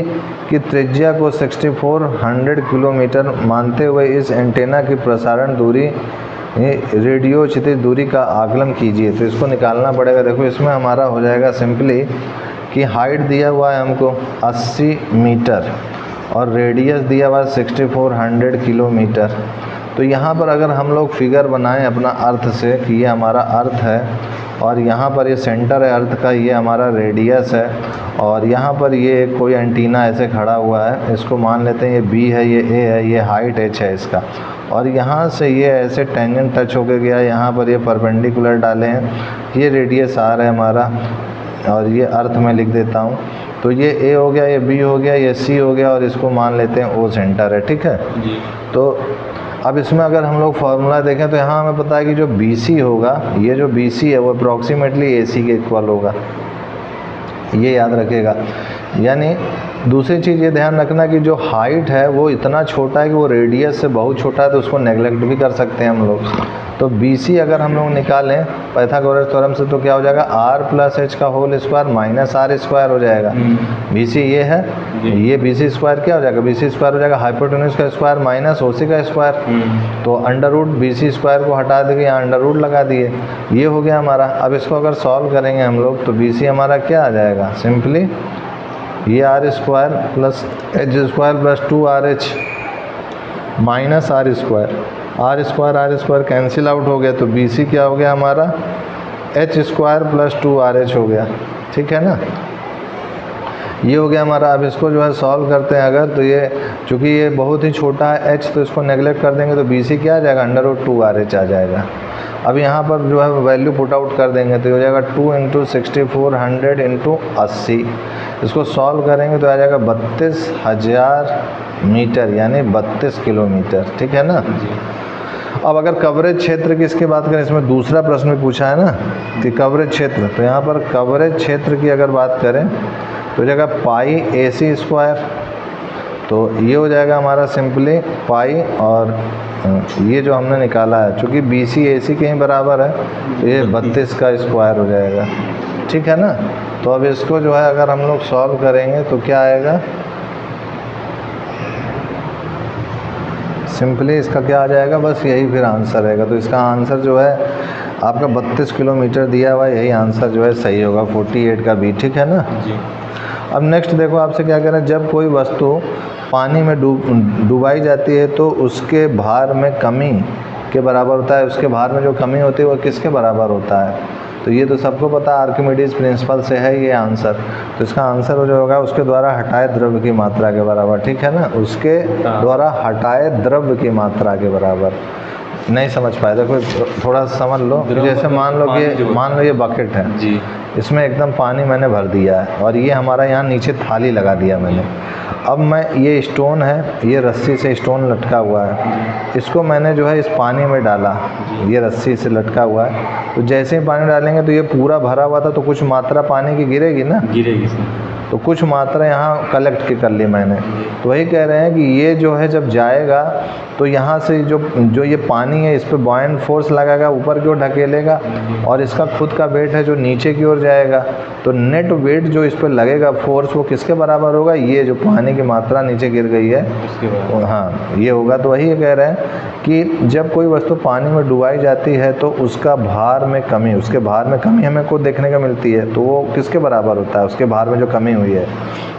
की त्रिज्या को 6400 किलोमीटर मानते हुए इस एंटेना की प्रसारण दूरी रेडियो क्षितिज दूरी का आकलन कीजिए। तो इसको निकालना पड़ेगा। देखो इसमें हमारा हो जाएगा सिंपली कि हाइट दिया हुआ है हमको 80 मीटर और रेडियस दिया हुआ है 6400 किलोमीटर। तो यहाँ पर अगर हम लोग फिगर बनाएं अपना अर्थ से कि ये हमारा अर्थ है और यहाँ पर ये सेंटर है अर्थ का, ये हमारा रेडियस है, और यहाँ पर ये कोई एंटीना ऐसे खड़ा हुआ है, इसको मान लेते हैं ये बी है, ये ए है, ये हाइट एच है इसका, और यहाँ से ये ऐसे टेंजेंट टच होकर गया, यहाँ पर ये परपेंडिकुलर डाले हैं, ये रेडियस आर है हमारा, और ये अर्थ में लिख देता हूँ। तो ये ए हो गया, ये बी हो गया, ये सी हो गया, और इसको मान लेते हैं ओ सेंटर है, ठीक है जी। तो अब इसमें अगर हम लोग फार्मूला देखें तो यहाँ हमें पता है कि जो BC होगा, ये जो BC है वो अप्रॉक्सीमेटली AC के इक्वल होगा, ये याद रखिएगा। यानी दूसरी चीज़ ये ध्यान रखना कि जो हाइट है वो इतना छोटा है कि वो रेडियस से बहुत छोटा है, तो उसको नेगलेक्ट भी कर सकते हैं हम लोग। तो BC अगर हम लोग निकालें पाइथागोरस थ्योरम से तो क्या हो जाएगा, r + h का whole square minus r square हो जाएगा। BC ये है, ये BC स्क्वायर क्या हो जाएगा, BC स्क्वायर हो जाएगा हाइपोटेन्यूज का स्क्वायर माइनस OC का स्क्वायर। तो अंडर रूट BC स्क्वायर को हटा देंगे, यहाँ अंडर रूट लगा दिए, ये हो गया हमारा। अब इसको अगर सॉल्व करेंगे हम लोग तो BC हमारा क्या आ जाएगा, सिंपली ये r square plus h square plus 2RH minus r square cancel out हो गया, तो BC क्या हो गया हमारा, h स्क्वायर प्लस 2RH हो गया, ठीक है ना, ये हो गया हमारा। अब इसको जो है सॉल्व करते हैं अगर, तो ये चूँकि ये बहुत ही छोटा है h, तो इसको नेगलेक्ट कर देंगे तो BC क्या आ जाएगा, √2RH आ जाएगा। अब यहाँ पर जो है वैल्यू पुट आउट कर देंगे तो हो जाएगा 2 × 6400 × 80, इसको सॉल्व करेंगे तो आ जाएगा 32,000 मीटर, यानी 32 किलोमीटर, ठीक है ना। अब अगर कवरेज क्षेत्र की इसके बात करें, इसमें दूसरा प्रश्न भी पूछा है ना कि कवरेज क्षेत्र, तो यहाँ पर कवरेज क्षेत्र की अगर बात करें तो हो जाएगा पाई AC स्क्वायर, तो ये हो जाएगा हमारा सिंपली पाई, और ये जो हमने निकाला है चूँकि BC AC के ही बराबर है तो ये 32 का स्क्वायर हो जाएगा, ठीक है ना। तो अब इसको जो है अगर हम लोग सॉल्व करेंगे तो क्या आएगा, सिंपली इसका क्या आ जाएगा, बस यही फिर आंसर रहेगा। तो इसका आंसर जो है आपका 32 किलोमीटर दिया हुआ है, यही आंसर जो है सही होगा, 48 का B, ठीक है ना जी। अब नेक्स्ट देखो आपसे क्या कह रहे हैं, जब कोई वस्तु पानी में डुबाई जाती है तो उसके भार में कमी के बराबर होता है, उसके भार में जो कमी होती है वो किसके बराबर होता है, तो ये तो सबको पता आर्किमिडीज प्रिंसिपल से है ये आंसर। तो इसका आंसर जो होगा उसके द्वारा हटाए द्रव्य की मात्रा के बराबर, ठीक है ना, उसके द्वारा हटाए द्रव्य की मात्रा के बराबर। नहीं समझ पाए, देखो थोड़ा समझ लो कि जैसे मान लो ये बकेट है जी, इसमें एकदम पानी मैंने भर दिया है और ये हमारा यहाँ नीचे थाली लगा दिया मैंने। अब मैं ये स्टोन है, ये रस्सी से स्टोन लटका हुआ है, इसको मैंने जो है इस पानी में डाला, ये रस्सी से लटका हुआ है, तो जैसे ही पानी डालेंगे तो ये पूरा भरा हुआ था तो कुछ मात्रा पानी की गिरेगी ना, गिरेगी। तो कुछ मात्रा यहाँ कलेक्ट की कर ली मैंने। तो वही कह रहे हैं कि ये जो है जब जाएगा तो यहाँ से जो ये पानी है इस पर बॉयंट फोर्स लगाएगा, ऊपर की ओर ढकेलेगा, और इसका खुद का वेट है जो नीचे की ओर जाएगा। तो नेट वेट जो इस पर लगेगा फोर्स वो किसके बराबर होगा? ये जो पानी की मात्रा नीचे गिर गई है उसके बाद हाँ ये होगा। तो वही कह रहे हैं कि जब कोई वस्तु पानी में डुबाई जाती है तो उसका भार में कमी, उसके भार में कमी हमें को देखने को मिलती है, तो वो किसके बराबर होता है? उसके भार में जो कमी हुई है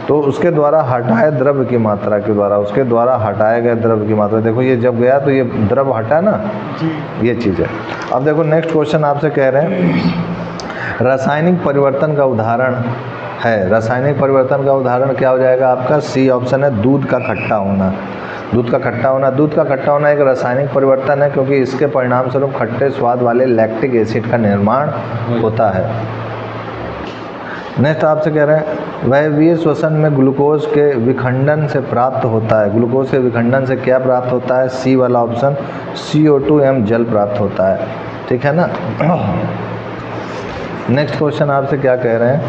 तो उसके द्वारा हटाए द्रव्य की मात्रा के द्वारा, उसके द्वारा हटाए गए द्रव्य की मात्रा। देखो ये जब गया तो ये द्रव्य हटा ना, ये चीज़ है। अब देखो नेक्स्ट क्वेश्चन आपसे कह रहे हैं रासायनिक परिवर्तन का उदाहरण है। रासायनिक परिवर्तन का उदाहरण क्या हो जाएगा आपका? सी ऑप्शन है, दूध का खट्टा होना। दूध का खट्टा होना, दूध का खट्टा होना एक रासायनिक परिवर्तन है क्योंकि इसके परिणाम स्वरूप खट्टे स्वाद वाले लैक्टिक एसिड का निर्माण होता है। नेक्स्ट आपसे कह रहे हैं वायवीय श्वसन में ग्लूकोज के विखंडन से प्राप्त होता है। ग्लूकोज के विखंडन से क्या प्राप्त होता है? सी वाला ऑप्शन, CO2 जल प्राप्त होता है। ठीक है ना। नेक्स्ट क्वेश्चन आपसे क्या कह रहे हैं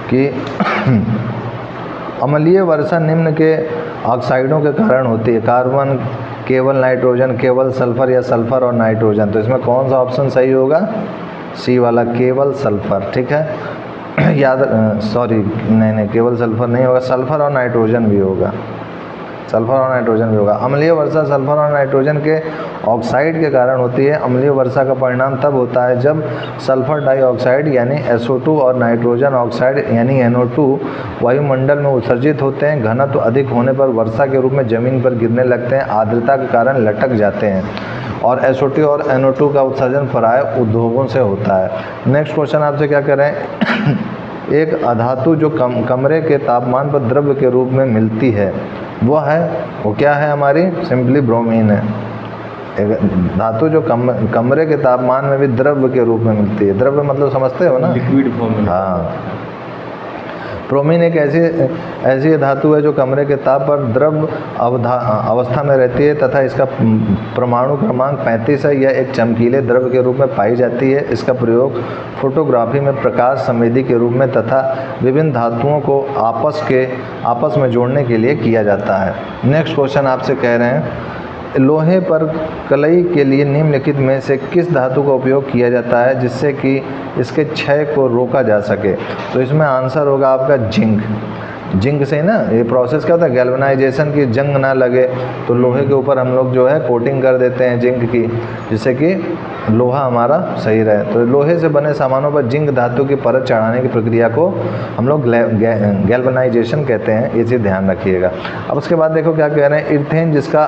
कि अम्लीय वर्षा निम्न के ऑक्साइडों के कारण होती है। कार्बन, केवल नाइट्रोजन, केवल सल्फर या सल्फर और नाइट्रोजन। तो इसमें कौन सा ऑप्शन सही होगा? सी वाला, केवल सल्फर। ठीक है याद, सॉरी नहीं केवल सल्फर नहीं होगा, सल्फर और नाइट्रोजन भी होगा, सल्फर और नाइट्रोजन भी होगा। अम्लीय वर्षा सल्फर और नाइट्रोजन के ऑक्साइड के कारण होती है। अम्लीय वर्षा का परिणाम तब होता है जब सल्फर डाइऑक्साइड यानी SO2 और नाइट्रोजन ऑक्साइड यानी NO2 वायुमंडल में उत्सर्जित होते हैं। घनत्व अधिक होने पर वर्षा के रूप में जमीन पर गिरने लगते हैं, आर्द्रता के कारण लटक जाते हैं, और SO2 और NO2 का उत्सर्जन प्राय उद्योगों से होता है। नेक्स्ट क्वेश्चन आपसे क्या कर रहे हैं एक अधातु जो कमरे के तापमान पर द्रव्य के रूप में मिलती है वो क्या है? हमारी सिंपली ब्रोमीन है। एक धातु जो कमरे के तापमान में भी द्रव्य के रूप में मिलती है। द्रव्य मतलब समझते हो ना? लिक्विड फॉर्म में। हाँ, ब्रोमीन एक ऐसी धातु है जो कमरे के ताप पर द्रव अवस्था में रहती है तथा इसका परमाणु क्रमांक 35 है। यह एक चमकीले द्रव्य के रूप में पाई जाती है। इसका प्रयोग फोटोग्राफी में प्रकाश संवेदी के रूप में तथा विभिन्न धातुओं को आपस में जोड़ने के लिए किया जाता है। नेक्स्ट क्वेश्चन आपसे कह रहे हैं लोहे पर कलई के लिए निम्नलिखित में से किस धातु का उपयोग किया जाता है जिससे कि इसके क्षय को रोका जा सके? तो इसमें आंसर होगा आपका जिंक। जिंक से ना ये प्रोसेस क्या होता है? गैल्वेनाइजेशन की जंग ना लगे तो लोहे के ऊपर हम लोग जो है कोटिंग कर देते हैं जिंक की, जिससे कि लोहा हमारा सही रहे। तो लोहे से बने सामानों पर जिंक धातु की परत चढ़ाने की प्रक्रिया को हम लोग गैल्वेनाइजेशन कहते हैं, ये चीज़ ध्यान रखिएगा। अब उसके बाद देखो क्या कह रहे हैं इर्थेन जिसका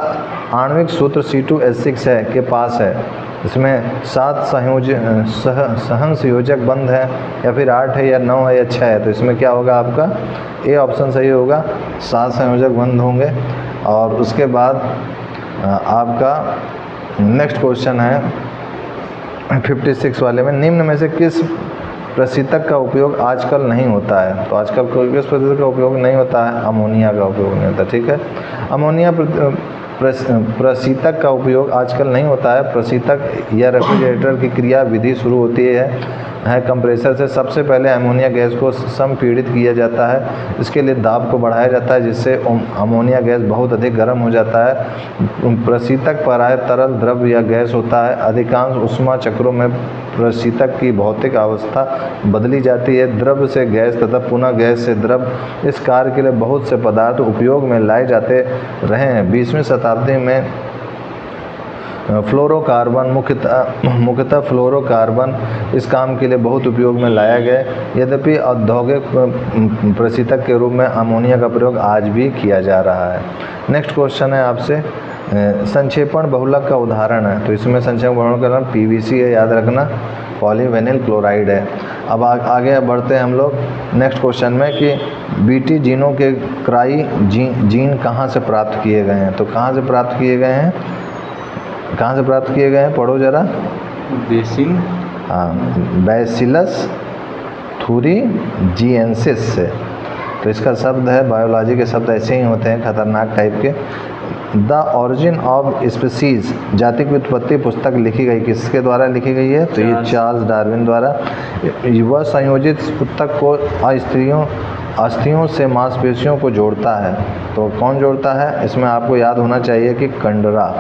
आणविक सूत्र C2H6 है के पास है, इसमें 7 सहन संयोजक बंध है या फिर 8 है या 9 है या 6 है। तो इसमें क्या होगा आपका? ए ऑप्शन सही होगा, 7 संयोजक बंध होंगे। और उसके बाद आपका नेक्स्ट क्वेश्चन है 56 वाले में निम्न में से किस प्रशीतक का उपयोग आजकल नहीं होता है? तो आजकल किस प्रशीतक का उपयोग नहीं होता है? अमोनिया का उपयोग नहीं होता। ठीक है, अमोनिया प्रशीतक का उपयोग आजकल नहीं होता है। प्रशीतक या रेफ्रिजरेटर की क्रिया विधि शुरू होती है कंप्रेसर से। सबसे पहले अमोनिया गैस को संपीड़ित किया जाता है, इसके लिए दाब को बढ़ाया जाता है जिससे अमोनिया गैस बहुत अधिक गर्म हो जाता है। प्रशीतक प्रायः तरल द्रव्य या गैस होता है। अधिकांश ऊष्मा चक्रों में प्रशीतक की भौतिक अवस्था बदली जाती है, द्रव्य से गैस तथा पुनः गैस से द्रव्य। इस कार्य के लिए बहुत से पदार्थ उपयोग में लाए जाते रहे हैं। 20वीं शताब्दी में फ्लोरोकार्बन मुख्यतः फ्लोरोकार्बन इस काम के लिए बहुत उपयोग में लाया गया। यद्यपि औद्योगिक प्रशीतक के रूप में अमोनिया का प्रयोग आज भी किया जा रहा है। नेक्स्ट क्वेश्चन है आपसे संक्षेपण बहुलक का उदाहरण है। तो इसमें संक्षेपण बहुलक का नाम PVC है, याद रखना, पॉलीविनिल क्लोराइड है। अब आगे बढ़ते हैं हम लोग नेक्स्ट क्वेश्चन में कि BT जीनों के क्राई जीन कहाँ से प्राप्त किए गए हैं? तो कहाँ से प्राप्त किए गए हैं? कहाँ से प्राप्त किए गए हैं? पढ़ो जरा। बेसिन, हाँ, बैसिलस थुरिजिएंसिस से। तो इसका शब्द है, बायोलॉजी के शब्द ऐसे ही होते हैं खतरनाक टाइप के। द ऑरिजिन ऑफ स्पीसीज जाति की उत्पत्ति पुस्तक लिखी गई, किसके द्वारा लिखी गई है? तो ये चार्ल्स डार्विन द्वारा। वह संयोजित पुस्तक को स्त्रियों अस्थियों से मांसपेशियों को जोड़ता है, तो कौन जोड़ता है? इसमें आपको याद होना चाहिए कि कंडरा।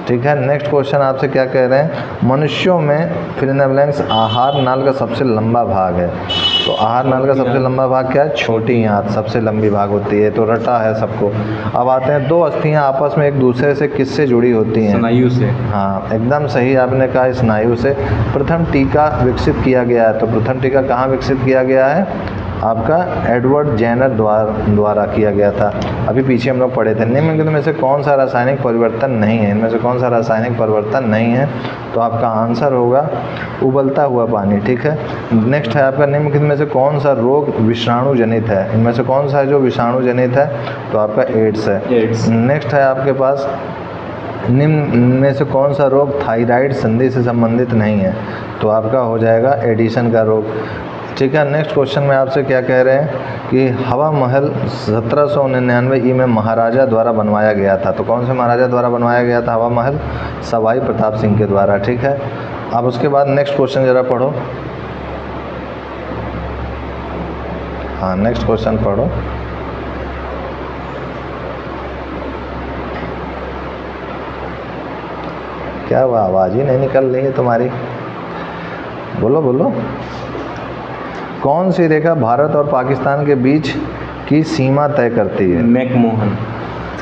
ठीक है, नेक्स्ट क्वेश्चन आपसे क्या कह रहे हैं? मनुष्यों में फिल इन द ब्लैंक्स आहार नाल का सबसे लंबा भाग है, तो आहार नाल का सबसे लंबा भाग क्या है? छोटी आंत सबसे लंबी भाग होती है, तो रटा है सबको। अब आते हैं, दो अस्थियां आपस में एक दूसरे से किससे जुड़ी होती हैं? स्नायु से। हाँ, एकदम सही आपने कहा, स्नायु से। प्रथम टीका विकसित किया गया है, तो प्रथम टीका कहाँ विकसित किया गया है? आपका एडवर्ड जेनर द्वारा किया गया था। अभी पीछे हम लोग पढ़े थे। निम्नलिखित में से कौन सा रासायनिक परिवर्तन नहीं है? इनमें से कौन सा रासायनिक परिवर्तन नहीं है? तो आपका आंसर होगा उबलता हुआ पानी। ठीक है, नेक्स्ट है आपका, निम्नलिखित में से कौन सा रोग विषाणु जनित है? इनमें से कौन सा है जो विषाणु जनित है? तो आपका एड्स है। एड्स। नेक्स्ट है आपके पास, निम्न में से कौन सा रोग थायराइड संधि से संबंधित नहीं है? तो आपका हो जाएगा एडिशन का रोग। ठीक है, नेक्स्ट क्वेश्चन में आपसे क्या कह रहे हैं कि हवा महल 1799 में महाराजा द्वारा बनवाया गया था, तो कौन से महाराजा द्वारा बनवाया गया था हवा महल? सवाई प्रताप सिंह के द्वारा। ठीक है, अब उसके बाद नेक्स्ट क्वेश्चन ज़रा पढ़ो। हाँ, नेक्स्ट क्वेश्चन पढ़ो। क्या हुआ, आवाज़ ही नहीं निकल रही है तुम्हारी? बोलो बोलो। कौन सी रेखा भारत और पाकिस्तान के बीच की सीमा तय करती है? मैकमोहन।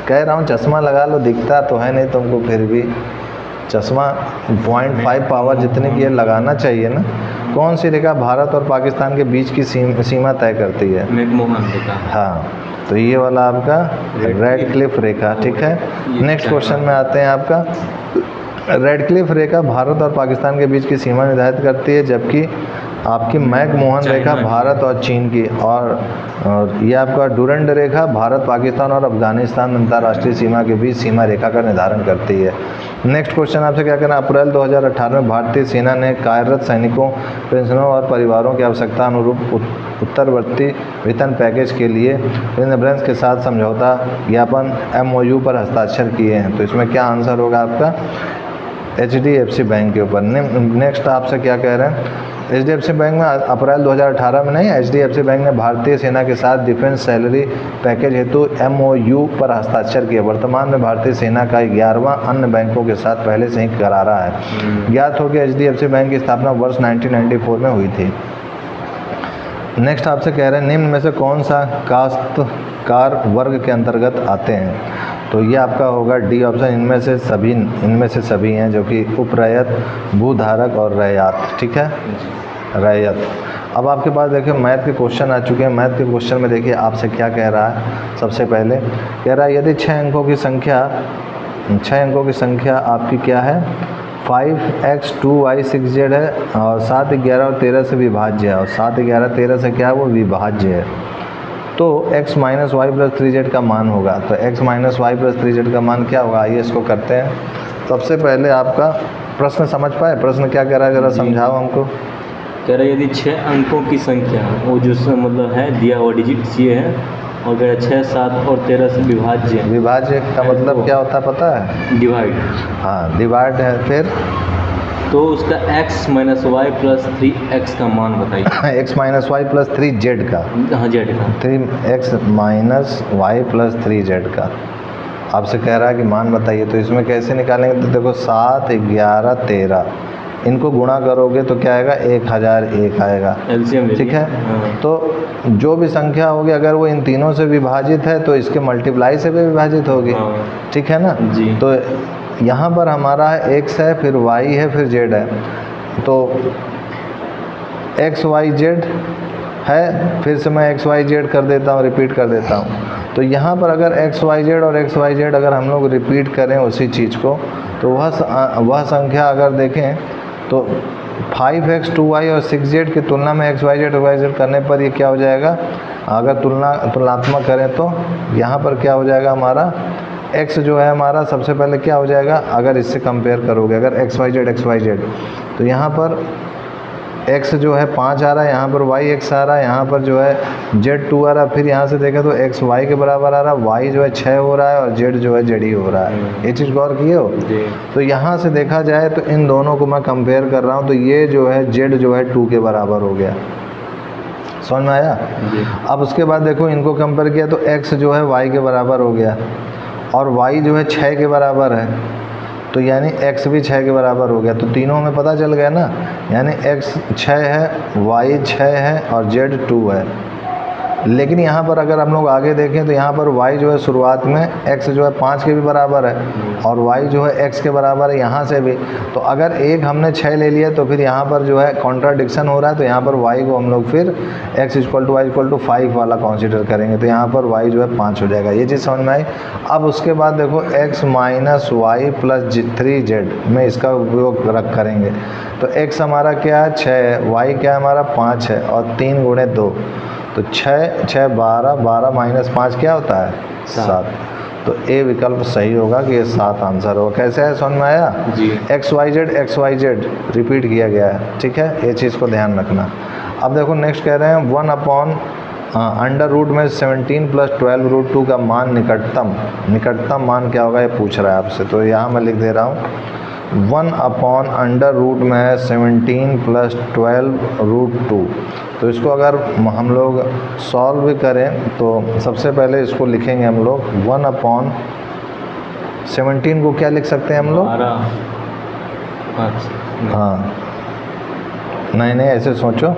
कह रहा हूँ चश्मा लगा लो, दिखता तो है नहीं तुमको, फिर भी चश्मा 0.5 पावर जितने की है लगाना चाहिए ना। कौन सी रेखा भारत और पाकिस्तान के बीच की सीमा तय करती है? मैकमोहन रेखा। हाँ, तो ये वाला आपका रेड क्लिफ रेखा। ठीक है, नेक्स्ट क्वेश्चन में आते हैं आपका, रेड क्लिफ रेखा भारत और पाकिस्तान के बीच की सीमा निर्धारित करती है, जबकि आपकी मैकमोहन रेखा भारत और चीन की, और ये आपका डुरंड रेखा भारत, पाकिस्तान और अफगानिस्तान अंतर्राष्ट्रीय सीमा के बीच सीमा रेखा का निर्धारण करती है। नेक्स्ट क्वेश्चन आपसे क्या करना है? अप्रैल 2018 में भारतीय सेना ने कार्यरत सैनिकों, पेंशनरों और परिवारों की आवश्यकता अनुरूप उत्तरवर्ती वेतन पैकेज के लिए ब्रांच के साथ समझौता ज्ञापन MOU पर हस्ताक्षर किए हैं, तो इसमें क्या आंसर होगा आपका? HDFC बैंक के ऊपर। नेक्स्ट आपसे क्या कह रहे हैं? HDFC बैंक में अप्रैल 2018 में नहीं, HDFC बैंक ने भारतीय सेना के साथ डिफेंस सैलरी पैकेज हेतु MOU पर हस्ताक्षर किए। वर्तमान में भारतीय सेना का 11वां अन्य बैंकों के साथ पहले से ही करारा है। ज्ञात हो कि HDFC बैंक की स्थापना वर्ष 1994 में हुई थी। नेक्स्ट आपसे कह रहे हैं, निम्न में से कौन सा काश्तकार वर्ग के अंतर्गत आते हैं? तो ये आपका होगा डी ऑप्शन, इनमें से सभी हैं, जो कि उपरैयत, भूधारक और रैयत। ठीक है, रैयत। अब आपके पास देखिए मैथ के क्वेश्चन आ चुके हैं। मैथ के क्वेश्चन में देखिए आपसे क्या कह रहा है। सबसे पहले कह रहा है, यदि 6 अंकों की संख्या आपकी क्या है? 5x 2y 6z है, और 7, 11 और 13 से विभाज्य है, और 7, 11, 13 से क्या है? वो विभाज्य है, तो x minus Y plus 3z का मान होगा। तो x minus Y plus 3z का मान क्या होगा? आइए इसको करते हैं। सबसे पहले आपका प्रश्न समझ पाए? प्रश्न क्या कह रहा है, जरा समझाओ हमको। कह रहा है यदि 6 अंकों की संख्या, वो जो मतलब है दिया हुआ डिजिट्स ये है, और कह रहा है 6, 7 और 13 से विभाज्य। विभाज्य का मतलब क्या होता है पता है? डिवाइड। हाँ, डिवाइड है। फिर तो उसका x minus Y plus 3x का मान बताइए। x minus Y plus 3z का। हाँ, z का। 3x minus Y plus 3z का आपसे कह रहा है कि मान बताइए। तो इसमें कैसे निकालेंगे? तो देखो 7, 11, 13 इनको गुणा करोगे तो क्या आएगा? 1001 आएगा। एलसीएम। ठीक है, हाँ। तो जो भी संख्या होगी अगर वो इन तीनों से विभाजित है तो इसके मल्टीप्लाई से भी विभाजित होगी। हाँ। ठीक है ना जी। तो यहाँ पर हमारा है x है, फिर y है, फिर z है, तो x y z है। फिर से मैं x y z कर देता हूँ, रिपीट कर देता हूँ। तो यहाँ पर अगर x y z और x y z अगर हम लोग रिपीट करें उसी चीज़ को, तो वह संख्या अगर देखें तो 5x 2y और 6z की तुलना में x y z करने पर ये क्या हो जाएगा? अगर तुलनात्मक करें तो यहाँ पर क्या हो जाएगा? हमारा x जो है हमारा सबसे पहले क्या हो जाएगा? अगर इससे कंपेयर करोगे, अगर x y z, तो यहाँ पर x जो है 5 आ रहा है, यहाँ पर y x आ रहा है, यहाँ पर जो है z 2 आ रहा है, फिर यहाँ से देखें तो x y के बराबर आ रहा है, y जो है 6 हो रहा है, और z जो है z ही हो रहा है। ये चीज़ गौर किए हो? तो यहाँ से देखा जाए तो इन दोनों को मैं कंपेयर कर रहा हूँ, तो ये जो है z जो है 2 के बराबर हो गया। समझ में आया। जी। अब उसके बाद देखो इनको कंपेयर किया तो x जो है y के बराबर हो गया और y जो है 6 के बराबर है, तो यानी x भी 6 के बराबर हो गया। तो तीनों में पता चल गया ना, यानी x 6 है, y 6 है और z 2 है। लेकिन यहाँ पर अगर हम लोग आगे देखें तो यहाँ पर y जो है शुरुआत में x जो है 5 के भी बराबर है और y जो है x के बराबर है यहाँ से भी। तो अगर एक हमने 6 ले लिया तो फिर यहाँ पर जो है कॉन्ट्राडिक्शन हो रहा है, तो यहाँ पर y को हम लोग फिर x = y = 5 वाला कंसीडर करेंगे, तो यहाँ पर y जो है 5 हो जाएगा। ये चीज़ समझ में आई। अब उसके बाद देखो x - y + 3z में इसका उपयोग करेंगे। तो x हमारा क्या है 6 है, y क्या है हमारा 5 है और 3 × 2, तो 6 6 12, 12 - 5 क्या होता है 7। तो ए विकल्प सही होगा कि ये 7 आंसर होगा। कैसे है, समझ में आया जी। XYZ रिपीट किया गया है, ठीक है, ये चीज़ को ध्यान रखना। अब देखो नेक्स्ट कह रहे हैं 1/√में 17 + 12√2 का मान निकटतम मान क्या होगा, ये पूछ रहा है आपसे। तो यहाँ मैं लिख दे रहा हूँ 1/√में है 17 + 12√2। तो इसको अगर हम लोग सॉल्व भी करें तो सबसे पहले इसको लिखेंगे हम लोग 1/17 को क्या लिख सकते हैं हम लोग 12 हाँ नहीं ऐसे सोचो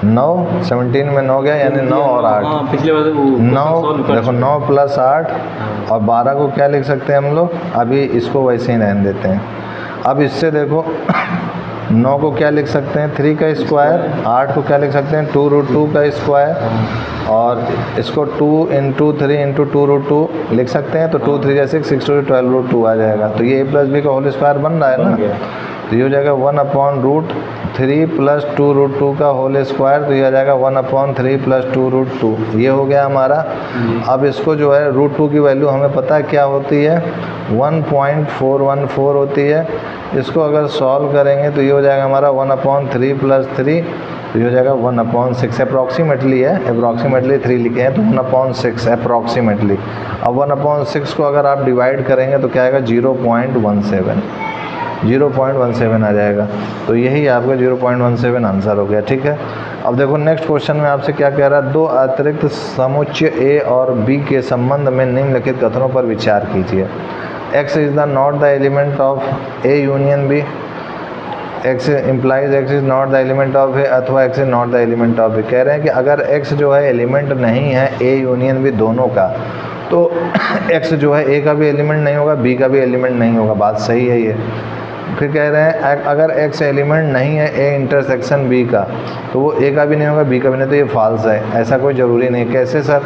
9, 17 में 9 गया यानी 9 और 8, हाँ, पिछले बार वो 9 देखो 9 + 8 और 12 को क्या लिख सकते हैं हम लोग, अभी इसको वैसे ही रहने देते हैं। अब इससे देखो 9 को क्या लिख सकते हैं 3 का स्क्वायर, 8 को क्या लिख सकते हैं 2√2 का स्क्वायर और इसको 2 × 3 × 2√2 लिख सकते हैं। तो 2 3 जा 6, 6 2 12√2 आ जाएगा। तो ये a + b का होल स्क्वायर बन रहा है ना, तो ये हो जाएगा 1/√3 + 2√2 का होल स्क्वायर, तो ये आ जाएगा 1/3 + 2√2। ये हो गया हमारा। अब इसको जो है √2 की वैल्यू हमें पता है क्या होती है 1.414 होती है। इसको अगर सॉल्व करेंगे तो ये हो जाएगा हमारा 1/3 + 3, तो ये हो जाएगा 1/6 अप्रॉक्सीमेटली है, अप्रॉक्सीमेटली 3 लिखे हैं तो 1/6 अप्रॉक्सीमेटली। अब 1/6 को अगर आप डिवाइड करेंगे तो क्या आएगा 0.17 आ जाएगा। तो यही आपका 0.17 आंसर हो गया, ठीक है। अब देखो नेक्स्ट क्वेश्चन में आपसे क्या कह रहा है, दो अतिरिक्त समुच्चय A और B के संबंध में निम्नलिखित कथनों पर विचार कीजिए। X is not the element of A union B, X implies X is not the element of A अथवा X is not the element of B। कह रहे हैं कि अगर X जो है एलिमेंट नहीं है A यूनियन B दोनों का, तो X जो है A का भी एलिमेंट नहीं होगा, B का भी एलिमेंट नहीं होगा। बात सही है ये। फिर कह रहे हैं अगर X एलिमेंट नहीं है A इंटरसेक्शन B का, तो वो A का भी नहीं होगा B का भी नहीं, तो ये फॉल्स है। ऐसा कोई ज़रूरी नहीं। कैसे सर,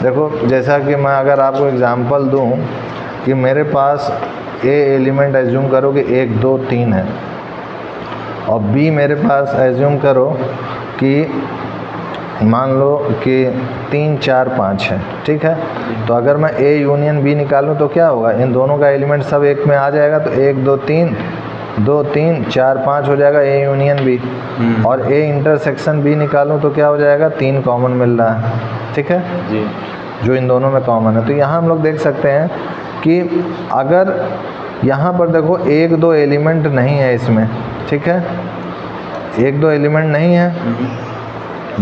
देखो जैसा कि मैं अगर आपको एग्जांपल दूं कि मेरे पास A एलिमेंट एज्यूम करो कि 1 2 3 है और B मेरे पास एज्यूम करो कि मान लो कि 3 4 5 है, ठीक है। तो अगर मैं A यूनियन B निकालूं तो क्या होगा, इन दोनों का एलिमेंट सब एक में आ जाएगा, तो 1 2 3 2 3 4 5 हो जाएगा A यूनियन B। और A इंटरसेक्शन B निकालूं तो क्या हो जाएगा 3 कॉमन मिल रहा है, ठीक है जी, जो इन दोनों में कॉमन है। तो यहाँ हम लोग देख सकते हैं कि अगर यहाँ पर देखो 1 2 एलिमेंट नहीं है इसमें, ठीक है, 1 2 एलिमेंट नहीं है,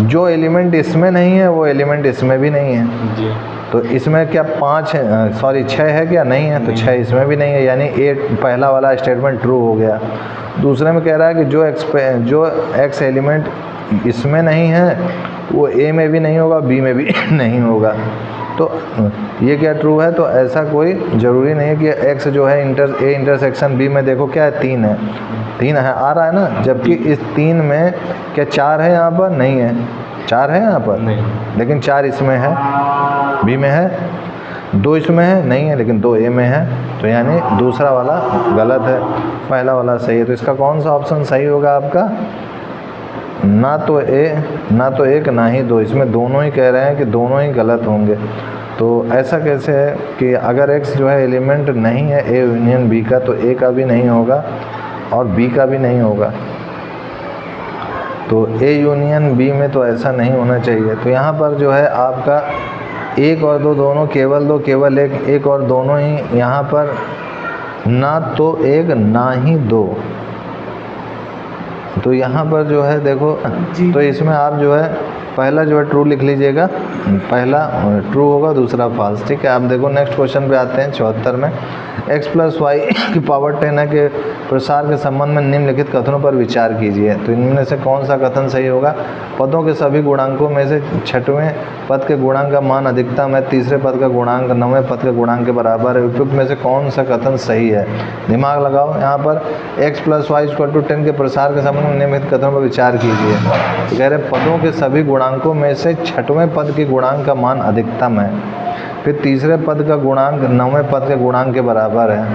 जो एलिमेंट इसमें नहीं है वो एलिमेंट इसमें भी नहीं है। जी, तो इसमें क्या 5 है, सॉरी 6 है क्या, नहीं है, तो 6 इसमें भी नहीं है, यानी ए पहला वाला स्टेटमेंट ट्रू हो गया। दूसरे में कह रहा है कि जो एक्स एलिमेंट इसमें नहीं है वो ए में भी नहीं होगा, बी में भी नहीं होगा। तो ये क्या ट्रू है, तो ऐसा कोई ज़रूरी नहीं है कि एक्स जो है ए इंटरसेक्शन बी में देखो क्या है 3 है, 3 है आ रहा है ना, जबकि इस 3 में क्या 4 है, यहाँ पर नहीं है, 4 है यहाँ पर नहीं, लेकिन 4 इसमें है, बी में है, 2 इसमें है, नहीं है, लेकिन 2 ए में है। तो यानी दूसरा वाला गलत है, पहला वाला सही है। तो इसका कौन सा ऑप्शन सही होगा आपका, ना तो एक ना ही 2, इसमें दोनों ही कह रहे हैं कि दोनों ही गलत होंगे। तो ऐसा कैसे है कि अगर x जो है एलिमेंट नहीं है A यूनियन B का, तो A का भी नहीं होगा और B का भी नहीं होगा। तो A यूनियन B में तो ऐसा नहीं होना चाहिए। तो यहाँ पर जो है आपका 1 और 2 दोनों, केवल एक और दोनों ही यहाँ पर, ना तो 1 ना ही 2। तो यहाँ पर जो है देखो, तो इसमें आप जो है पहला जो है ट्रू लिख लीजिएगा, पहला ट्रू होगा, दूसरा फॉल्स। ठीक है, आप देखो नेक्स्ट क्वेश्चन पे आते हैं 74 में। x प्लस वाई की पावर 10 है के प्रसार के संबंध में निम्नलिखित कथनों पर विचार कीजिए। तो इनमें से कौन सा कथन सही होगा? पदों के सभी गुणांकों में से छठवें पद के गुणांक का मान अधिकतम है, तीसरे पद का गुणांक नौवें पद के गुणांक के बराबर है। उपयुक्त में से कौन सा कथन सही है? दिमाग लगाओ। यहाँ पर x plus y equal to 10 के प्रसार के संबंध में निम्नलिखित कथनों पर विचार कीजिए। तो कह रहे पदों के सभी गुणांकों में से छठवें पद के गुणांक का मान अधिकतम है, फिर तीसरे पद का गुणांक नौवें पद के गुणांक के बराबर है।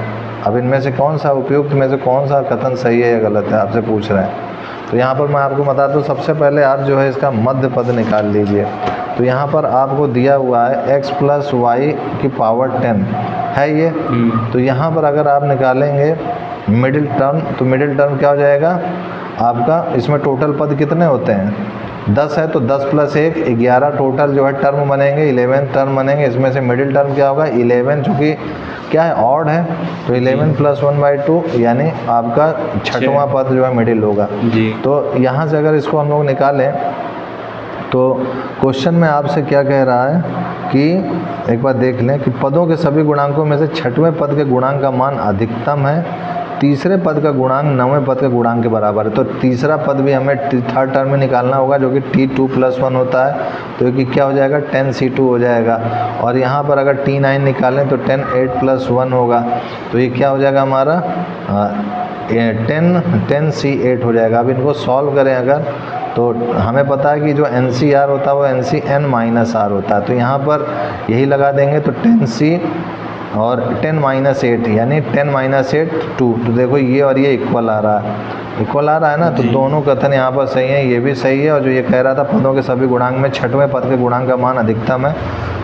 अब इनमें से कौन सा उपयुक्त में से कौन सा कथन सही है या गलत है, आपसे पूछ रहे हैं। तो यहाँ पर मैं आपको बता दूँ, सबसे पहले आप जो है इसका मध्य पद निकाल लीजिए। तो यहाँ पर आपको दिया हुआ है x प्लस वाई की पावर 10 है ये। तो यहाँ पर अगर आप निकालेंगे मिडिल टर्म, तो मिडिल टर्म क्या हो जाएगा आपका? इसमें टोटल पद कितने होते हैं? 10 है, तो 10 प्लस 1 11 टोटल जो है टर्म बनेंगे, 11 टर्म बनेंगे। इसमें से मिडिल टर्म क्या होगा? 11, चूँकि क्या है ऑड है, तो 11 प्लस 1/2 यानी आपका छठवां पद जो है मिडिल होगा जी। तो यहाँ से अगर इसको हम लोग निकालें तो क्वेश्चन में आपसे क्या कह रहा है कि एक बार देख लें कि पदों के सभी गुणांकों में से छठवें पद के गुणांक का मान अधिकतम है, तीसरे पद का गुणांक नौवें पद के गुणांक के बराबर है। तो तीसरा पद भी हमें थर्ड टर्म में निकालना होगा, जो कि t2 + 1 होता है। तो ये क्या हो जाएगा? 10c2 हो जाएगा। और यहाँ पर अगर t9 निकालें तो 10 8 + 1 होगा। तो ये क्या हो जाएगा हमारा? 10c8 हो जाएगा। अब इनको सॉल्व करें अगर, तो हमें पता है कि जो NCR होता है वो NCn-r होता है। तो यहाँ पर यही लगा देंगे, तो 10c और 10 - 8 यानी 10 - 8 2। तो देखो ये और ये इक्वल आ रहा है, इक्वल आ रहा है ना। तो दोनों कथन यहाँ पर सही है, ये भी सही है। और जो ये कह रहा था पदों के सभी गुणांक में छठवें पद के गुणांक का मान अधिकतम है,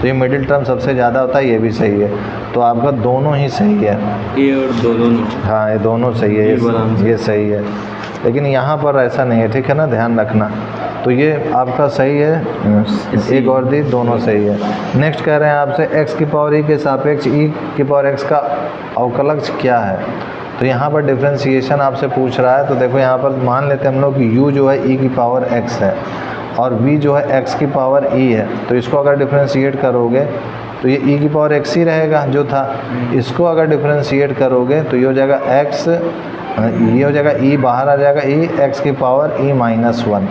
तो ये मिडिल टर्म सबसे ज़्यादा होता है, ये भी सही है। तो आपका दोनों ही सही है, ये और दोनों। हाँ, ये दोनों सही है, ये सही है। लेकिन यहाँ पर ऐसा नहीं है, ठीक है ना, ध्यान रखना। तो ये आपका सही है, एक और दी, दोनों सही है। नेक्स्ट कह रहे हैं आपसे x की पावर e के सापेक्ष e की पावर x का अवकलज क्या है? तो यहाँ पर डिफ्रेंशिएशन आपसे पूछ रहा है। तो देखो यहाँ पर मान लेते हैं हम लोग कि u जो है e की पावर x है और v जो है x की पावर e है। तो इसको अगर डिफ्रेंशिएट करोगे तो ये e की पावर x ही रहेगा जो था। इसको अगर डिफ्रेंशिएट करोगे तो ये हो जाएगा x, ये हो जाएगा e, बाहर आ जाएगा e, x की पावर e-1।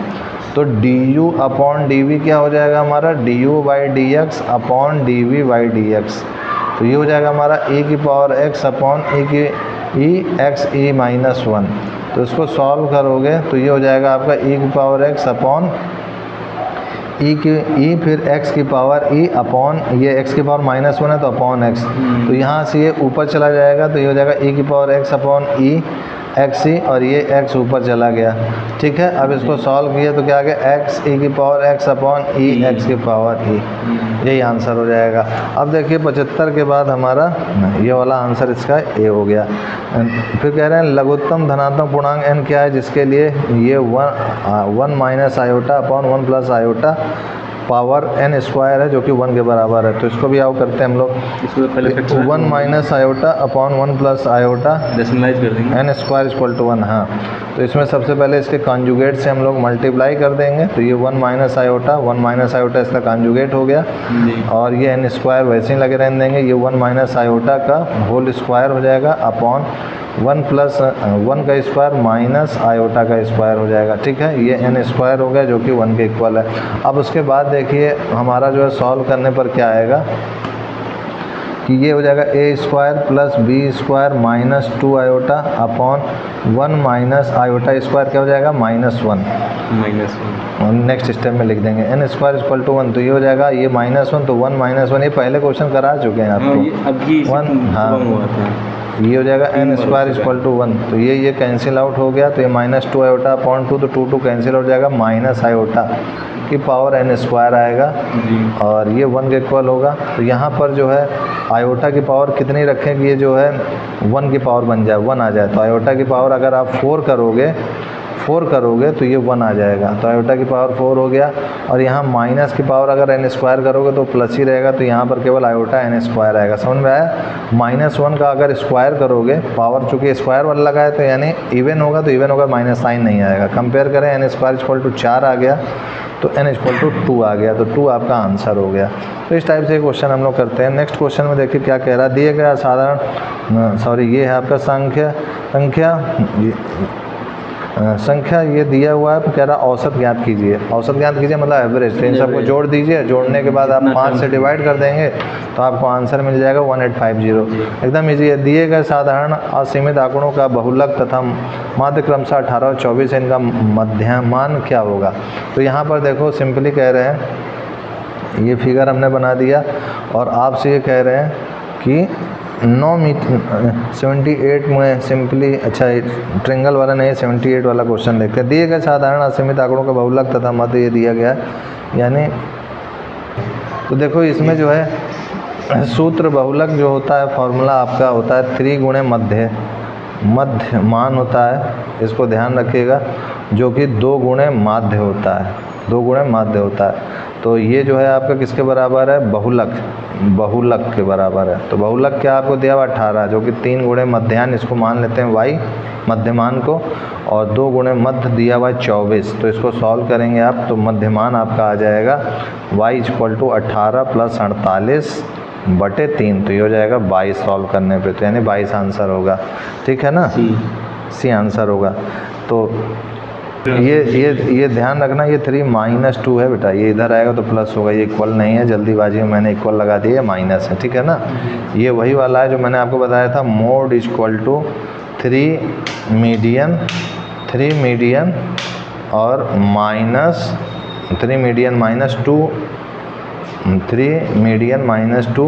तो du अपॉन dv क्या हो जाएगा हमारा? du/dx upon dv/dx। तो ये हो जाएगा हमारा e की power x upon x e-1। तो इसको सॉल्व करोगे तो ये हो जाएगा आपका e की पावर x अपॉन e फिर x की पावर e अपॉन ये x की पावर -1 है तो अपॉन x। तो यहाँ से ये ऊपर चला जाएगा, तो ये हो जाएगा e की power x upon e x ही, और ये x ऊपर चला गया। ठीक है, अब इसको सॉल्व किया तो क्या आ गया? x e की power x upon e x की पावर e, यही आंसर हो जाएगा। अब देखिए 75 के बाद हमारा ये वाला आंसर इसका a हो गया। फिर कह रहे हैं लघुत्तम धनात्मक पूर्णांक n क्या है जिसके लिए ये 1 minus iota upon 1 plus iota power n square है जो कि 1 के बराबर है। तो इसको भी आओ करते हैं हम लोग। इसको पहले 1 minus iota upon 1 plus iota decimalize कर देंगे, n स्क्वायर इक्वल टू 1। हाँ, तो इसमें सबसे पहले इसके कॉन्जुगेट से हम लोग मल्टीप्लाई कर देंगे। तो ये 1 माइनस आयोटा इसका कॉन्जुगेट हो गया, और ये n स्क्वायर वैसे ही लगे रहने देंगे। ये 1 माइनस आयोटा का होल स्क्वायर हो जाएगा अपॉन 1 प्लस 1 का स्क्वायर माइनस आयोटा का स्क्वायर हो जाएगा। ठीक है, ये n स्क्वायर हो गया जो कि 1 के इक्वल है। अब उसके बाद देखिए हमारा जो है सॉल्व करने पर क्या आएगा कि ये हो जाएगा a square plus b square minus 2 iota upon 1 minus iota square क्या हो जाएगा? -1। नेक्स्ट स्टेप में लिख देंगे n स्क्वायर इक्वल टू 1। तो ये हो जाएगा ये -1, तो 1 -1 ये पहले क्वेश्चन करा चुके हैं आपको। 1, हाँ, ये हो जाएगा n स्क्वायर इक्वल टू 1। तो ये कैंसिल आउट हो गया, तो ये -2 आयोटा अपॉन 2, तो 2 कैंसिल हो जाएगा, माइनस आयोटा की पावर n स्क्वायर आएगा और ये 1 के इक्वल होगा। तो यहाँ पर जो है आयोटा की पावर कितनी रखें कि ये जो है 1 की पावर बन जाए, 1 आ जाए। तो आयोटा की पावर अगर आप 4 करोगे 4 करोगे तो ये 1 आ जाएगा, तो आयोटा की पावर 4 हो गया। और यहाँ माइनस की पावर अगर n स्क्वायर करोगे तो प्लस ही रहेगा, तो यहाँ पर केवल आयोटा n स्क्वायर आएगा। समझ में आया? -1 का अगर स्क्वायर करोगे, पावर चूँकि स्क्वायर वाला लगा है तो यानी इवन होगा, तो इवन होगा माइनस साइन नहीं आएगा। कंपेयर करें n स्क्वायर इक्वल टू 4 आ गया, तो n इक्वल टू 2 आ गया, तो 2 आपका आंसर हो गया। तो इस टाइप से क्वेश्चन हम लोग करते हैं। नेक्स्ट क्वेश्चन में देखिए क्या कह रहा है, दिए गया साधारण ये है आपका संख्या ये दिया हुआ है, कह रहा औसत ज्ञात कीजिए। औसत ज्ञात कीजिए मतलब एवरेज। तो इन सबको जोड़ दीजिए, जोड़ने के बाद आप 5 से डिवाइड कर देंगे तो आपको आंसर मिल जाएगा 1850। एकदम इजी है। दिए गए साधारण असीमित आंकड़ों का बहुलक तथा माध्य क्रमशः 18 और 24 इनका मध्यमान क्या होगा। तो यहाँ पर देखो सिंपली कह रहे हैं, ये फिगर हमने बना दिया और आपसे ये कह रहे हैं कि 9 मीटर 78 में सिंपली, अच्छा ट्रिंगल वाला नहीं, 78 वाला क्वेश्चन देखते हैं। दिए गए साधारण असीमित आंकड़ों का बहुलक तथा मध्य ये दिया गया है, यानी तो देखो इसमें जो है सूत्र बहुलक जो होता है, फॉर्मूला आपका होता है 3 गुणे मध्य मान होता है, इसको ध्यान रखिएगा, जो कि 2 गुणे माध्य होता है, 2 गुणे माध्य होता है। तो ये जो है आपका किसके बराबर है, बहुलक के बराबर है। तो बहुलक क्या आपको दिया हुआ 18, जो कि 3 गुणे मध्याह्न, इसको मान लेते हैं y मध्यमान को, और 2 गुणे मध्य दिया हुआ 24। तो इसको सॉल्व करेंगे आप तो मध्यमान आपका आ जाएगा y इक्वल टू 18 प्लस 48/3, तो ये हो जाएगा 22 सॉल्व करने पे, तो यानी 22 आंसर होगा। ठीक है ना, सी आंसर होगा। तो ये ध्यान रखना, ये 3 -2 है बेटा, ये इधर आएगा तो प्लस होगा, ये इक्वल नहीं है, जल्दीबाजी में मैंने इक्वल लगा दिया, माइनस है। ठीक है ना, ये वही वाला है जो मैंने आपको बताया था, मोड इक्वल टू 3 मीडियन और -3 मीडियन -2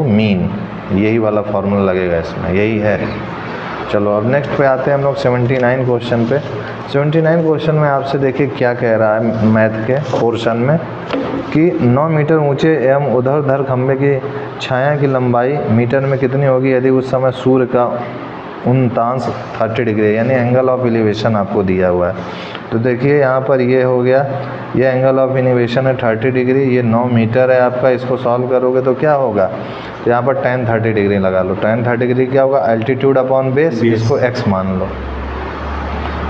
मीन, यही वाला फॉर्मूला लगेगा इसमें, यही है। चलो अब नेक्स्ट पे आते हैं हम लोग 79 क्वेश्चन पे। 79 क्वेश्चन में आपसे देखिए क्या कह रहा है मैथ के पोर्शन में, कि 9 मीटर ऊंचे एवं ऊर्ध्वाधर खंभे की छाया की लंबाई मीटर में कितनी होगी यदि उस समय सूर्य का 30 डिग्री, यानी एंगल ऑफ एलिवेशन आपको दिया हुआ है। तो देखिए यहाँ पर ये हो गया, ये एंगल ऑफ एलिवेशन है 30 डिग्री, ये 9 मीटर है आपका, इसको सॉल्व करोगे तो क्या होगा, तो यहाँ पर tan 30 डिग्री लगा लो। tan 30 डिग्री क्या होगा, एल्टीट्यूड अपॉन बेस, इसको x मान लो,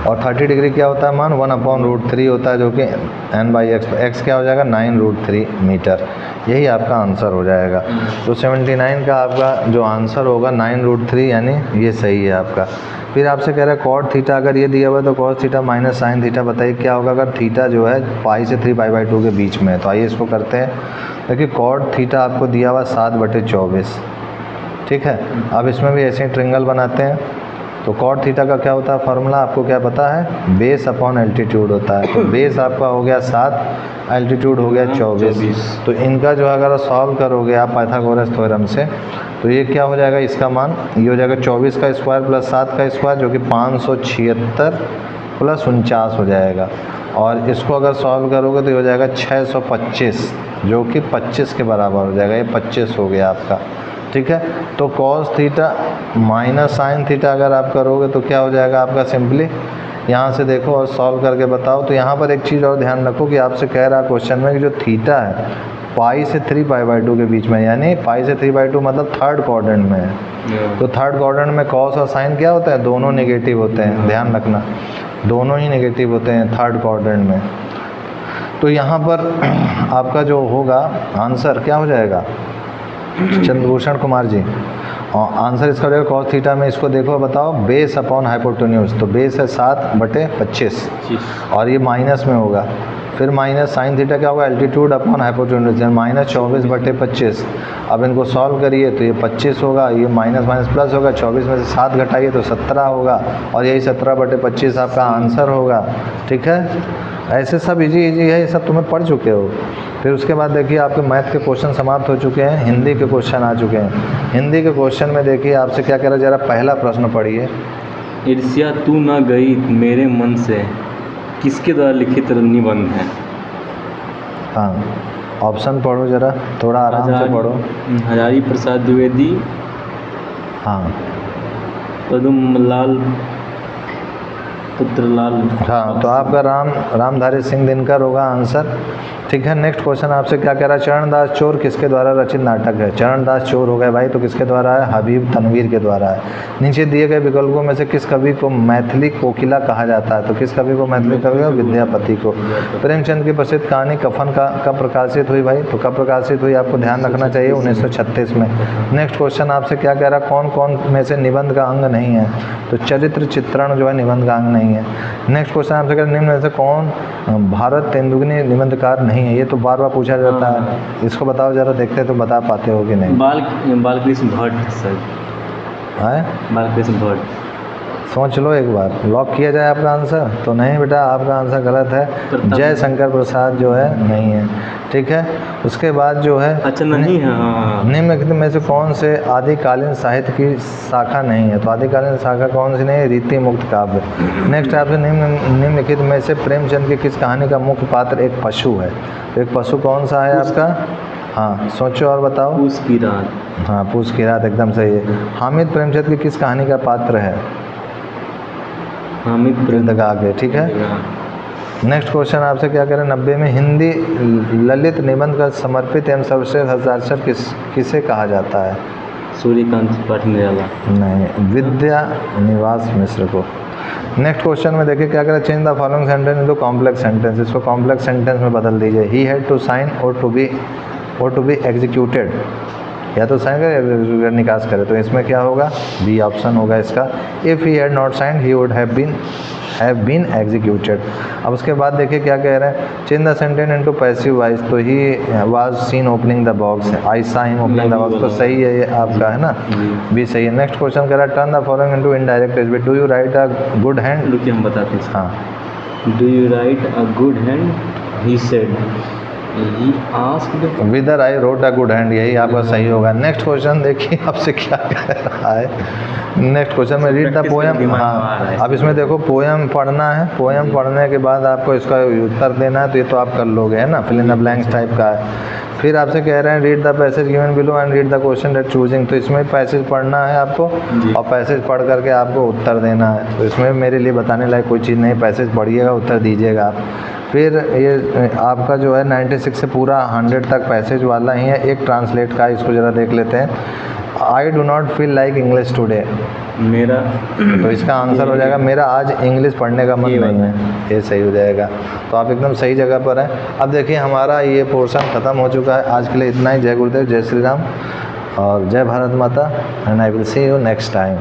और 30 डिग्री क्या होता है मान 1/√3 होता है, जो कि n/x, x क्या हो जाएगा 9√3 मीटर, यही आपका आंसर हो जाएगा। तो 79 का आपका जो आंसर होगा 9√3, यानी ये सही है आपका। फिर आपसे कह रहा है cot थीटा अगर ये दिया हुआ है तो cos theta minus sine theta, बताइए क्या होगा अगर थीटा जो है पाई से 3π/2 के बीच में है। तो आइए इसको करते हैं। देखिए cot थीटा आपको दिया हुआ 7/24, ठीक है। अब इसमें भी ऐसे ही ट्रिंगल बनाते हैं। तो cot थीटा का क्या होता है फार्मूला, आपको क्या पता है, बेस अपॉन एल्टीट्यूड होता है। तो बेस आपका हो गया 7, एल्टीट्यूड हो गया 24। तो इनका जो अगर सॉल्व करोगे आप पाइथागोरस थ्योरम से, तो ये क्या हो जाएगा, इसका मान ये हो जाएगा 24 का स्क्वायर प्लस 7 का स्क्वायर, जो कि 576 प्लस 49 हो जाएगा। और इसको अगर सॉल्व करोगे तो ये हो जाएगा 625, जो कि 25 के बराबर हो जाएगा, ये 25 हो गया आपका, ठीक है। तो cos theta minus sine theta अगर आप करोगे तो क्या हो जाएगा आपका, सिंपली यहाँ से देखो और सॉल्व करके बताओ। तो यहाँ पर एक चीज़ और ध्यान रखो कि आपसे कह रहा है क्वेश्चन में कि जो थीटा है पाई से 3π/2 के बीच में, यानी पाई से 3/2 मतलब थर्ड क्वाड्रेंट में है। तो थर्ड क्वाड्रेंट में cos और साइन क्या होता है, दोनों नेगेटिव होते हैं, ध्यान रखना, दोनों ही नेगेटिव होते हैं थर्ड क्वाड्रेंट में। तो यहाँ पर आपका जो होगा आंसर क्या हो जाएगा, चंद्रभूषण कुमार जी, और आंसर इसका हो जाएगा cos थीटा में, इसको देखो बताओ, बेस अपॉन हाइपोटेन्यूज, तो बेस है 7/25 और ये माइनस में होगा। फिर माइनस साइन थीटा क्या होगा, एल्टीट्यूड अपॉन हाइपोटेन्यूज, माइनस 24/25। अब इनको सॉल्व करिए तो ये 25 होगा, ये माइनस माइनस प्लस होगा, 24 में से 7 घटाइए तो 17 होगा, और यही 17/25 आपका आंसर होगा, ठीक है। ऐसे सब इजी है, ये सब तुम्हें पढ़ चुके हो। फिर उसके बाद देखिए आपके मैथ के क्वेश्चन समाप्त हो चुके हैं, हिंदी के क्वेश्चन आ चुके हैं। हिंदी के क्वेश्चन में देखिए आपसे क्या कह रहा है, जरा पहला प्रश्न पढ़िए। ईर्ष्या तू ना गई मेरे मन से, किसके द्वारा लिखित निबंध है। हाँ, ऑप्शन पढ़ो जरा, थोड़ा आराम से पढ़ो। हजारी प्रसाद द्विवेदी, हाँ, पद्मलाल पुत्रलाल। हाँ, तो आपका रामधारी सिंह दिनकर होगा आंसर। ठीक है, नेक्स्ट क्वेश्चन आपसे क्या कह रहा है, चरणदास चोर किसके द्वारा रचित नाटक है। चरणदास चोर हो गए भाई, तो किसके द्वारा है, हबीब तनवीर के द्वारा है। नीचे दिए गए विकल्पों में से किस कवि को मैथिली कोकिला कहा जाता है, तो किस कवि को मैथिली कवि को, विद्यापति को। प्रेमचंद की प्रसिद्ध कहानी कफन का कब प्रकाशित हुई भाई, तो कब प्रकाशित हुई आपको ध्यान रखना चाहिए, 1936 में। नेक्स्ट क्वेश्चन आपसे क्या कह रहा है, कौन कौन में से निबंध का अंग नहीं है, तो चरित्र चित्रण जो है निबंध का अंग नहीं है। नेक्स्ट क्वेश्चन आपसे कह रहा है, निम्न में से कौन भारत तेंदुगनी निबंधकार नहीं है, ये तो बार बार पूछा जाता है, इसको बताओ जरा, देखते हैं तो बता पाते हो कि नहीं। बालकृष्ण भट्ट सर, है बालकृष्ण भट्ट। सोच लो एक बार, लॉक किया जाए आपका आंसर, तो नहीं बेटा, आपका आंसर गलत है, जयशंकर प्रसाद जो है नहीं है। ठीक है, उसके बाद जो है, अच्छा नहीं है, हाँ। निम्नलिखित में से कौन से आदिकालीन साहित्य की शाखा नहीं है, तो आदिकालीन शाखा कौन सी नहीं है, रीति मुक्त काव्य। नेक्स्ट आपसे निम्नलिखित में से प्रेमचंद की किस कहानी का मुख्य पात्र एक पशु है, तो एक पशु कौन सा है आपका, हाँ सोचो और बताओ। पूस की रात। हाँ, पूस की रात एकदम सही है। हामिद प्रेमचंद की किस कहानी का पात्र है, हामिद आगे। ठीक है, नेक्स्ट क्वेश्चन आपसे क्या करें, 90 में हिंदी ललित निबंध का समर्पित एवं सर्वश्रेष्ठ हस्ताक्षर किसे कहा जाता है, सूर्यकांत पाठनियाला। नहीं, विद्या निवास मिश्र को। नेक्स्ट क्वेश्चन में देखिए क्या करें, change the following sentence into complex sentence, इसको कॉम्प्लेक्स सेंटेंस में बदल दीजिए। ही हैड टू साइन और टू बी एग्जीक्यूटेड, या तो साइन करे निकास करे, तो इसमें क्या होगा, बी ऑप्शन होगा इसका। If he had not sign he would have been executed. अब उसके बाद देखिए क्या कह रहे हैं, change the sentence into passive voice, तो he was seen opening the box, I saw him opening the box, तो सही है ये आपका, है ना, भी सही है। नेक्स्ट क्वेश्चन कह रहा है, turn the following into indirect speech, do you write a good hand, रुकिए हम बताते हैं। हाँ, do you write a good hand, he said, he asked whether I wrote a good hand, यही आपका सही होगा। नेक्स्ट क्वेश्चन देखिए आपसे क्या कह रहा है, नेक्स्ट क्वेश्चन में रीड द पोएम। हाँ, अब इसमें देखो पोएम पढ़ना है, पोएम पढ़ने के बाद आपको इसका उत्तर देना है, तो ये तो आप कर लोगे, है ना, fill in the blanks type का है। फिर आपसे कह रहे हैं read the passage given below and read the question that choosing, तो इसमें पैसेज पढ़ना है आपको और पैसेज पढ़ करके आपको उत्तर देना है। तो इसमें मेरे लिए बताने लायक कोई चीज़ नहीं, पैसेज पढ़िएगा, उत्तर दीजिएगा आप। फिर ये आपका जो है 96 से पूरा 100 तक पैसेज वाला ही है, एक ट्रांसलेट का, इसको ज़रा देख लेते हैं। I do not feel like English today, मेरा, तो इसका आंसर हो जाएगा मेरा आज इंग्लिश पढ़ने का मन नहीं है, ये सही हो जाएगा। तो आप एकदम सही जगह पर हैं। अब देखिए हमारा ये पोर्शन ख़त्म हो चुका है, आज के लिए इतना ही। जय गुरुदेव, जय श्री राम और जय भारत माता, and I will see you next time.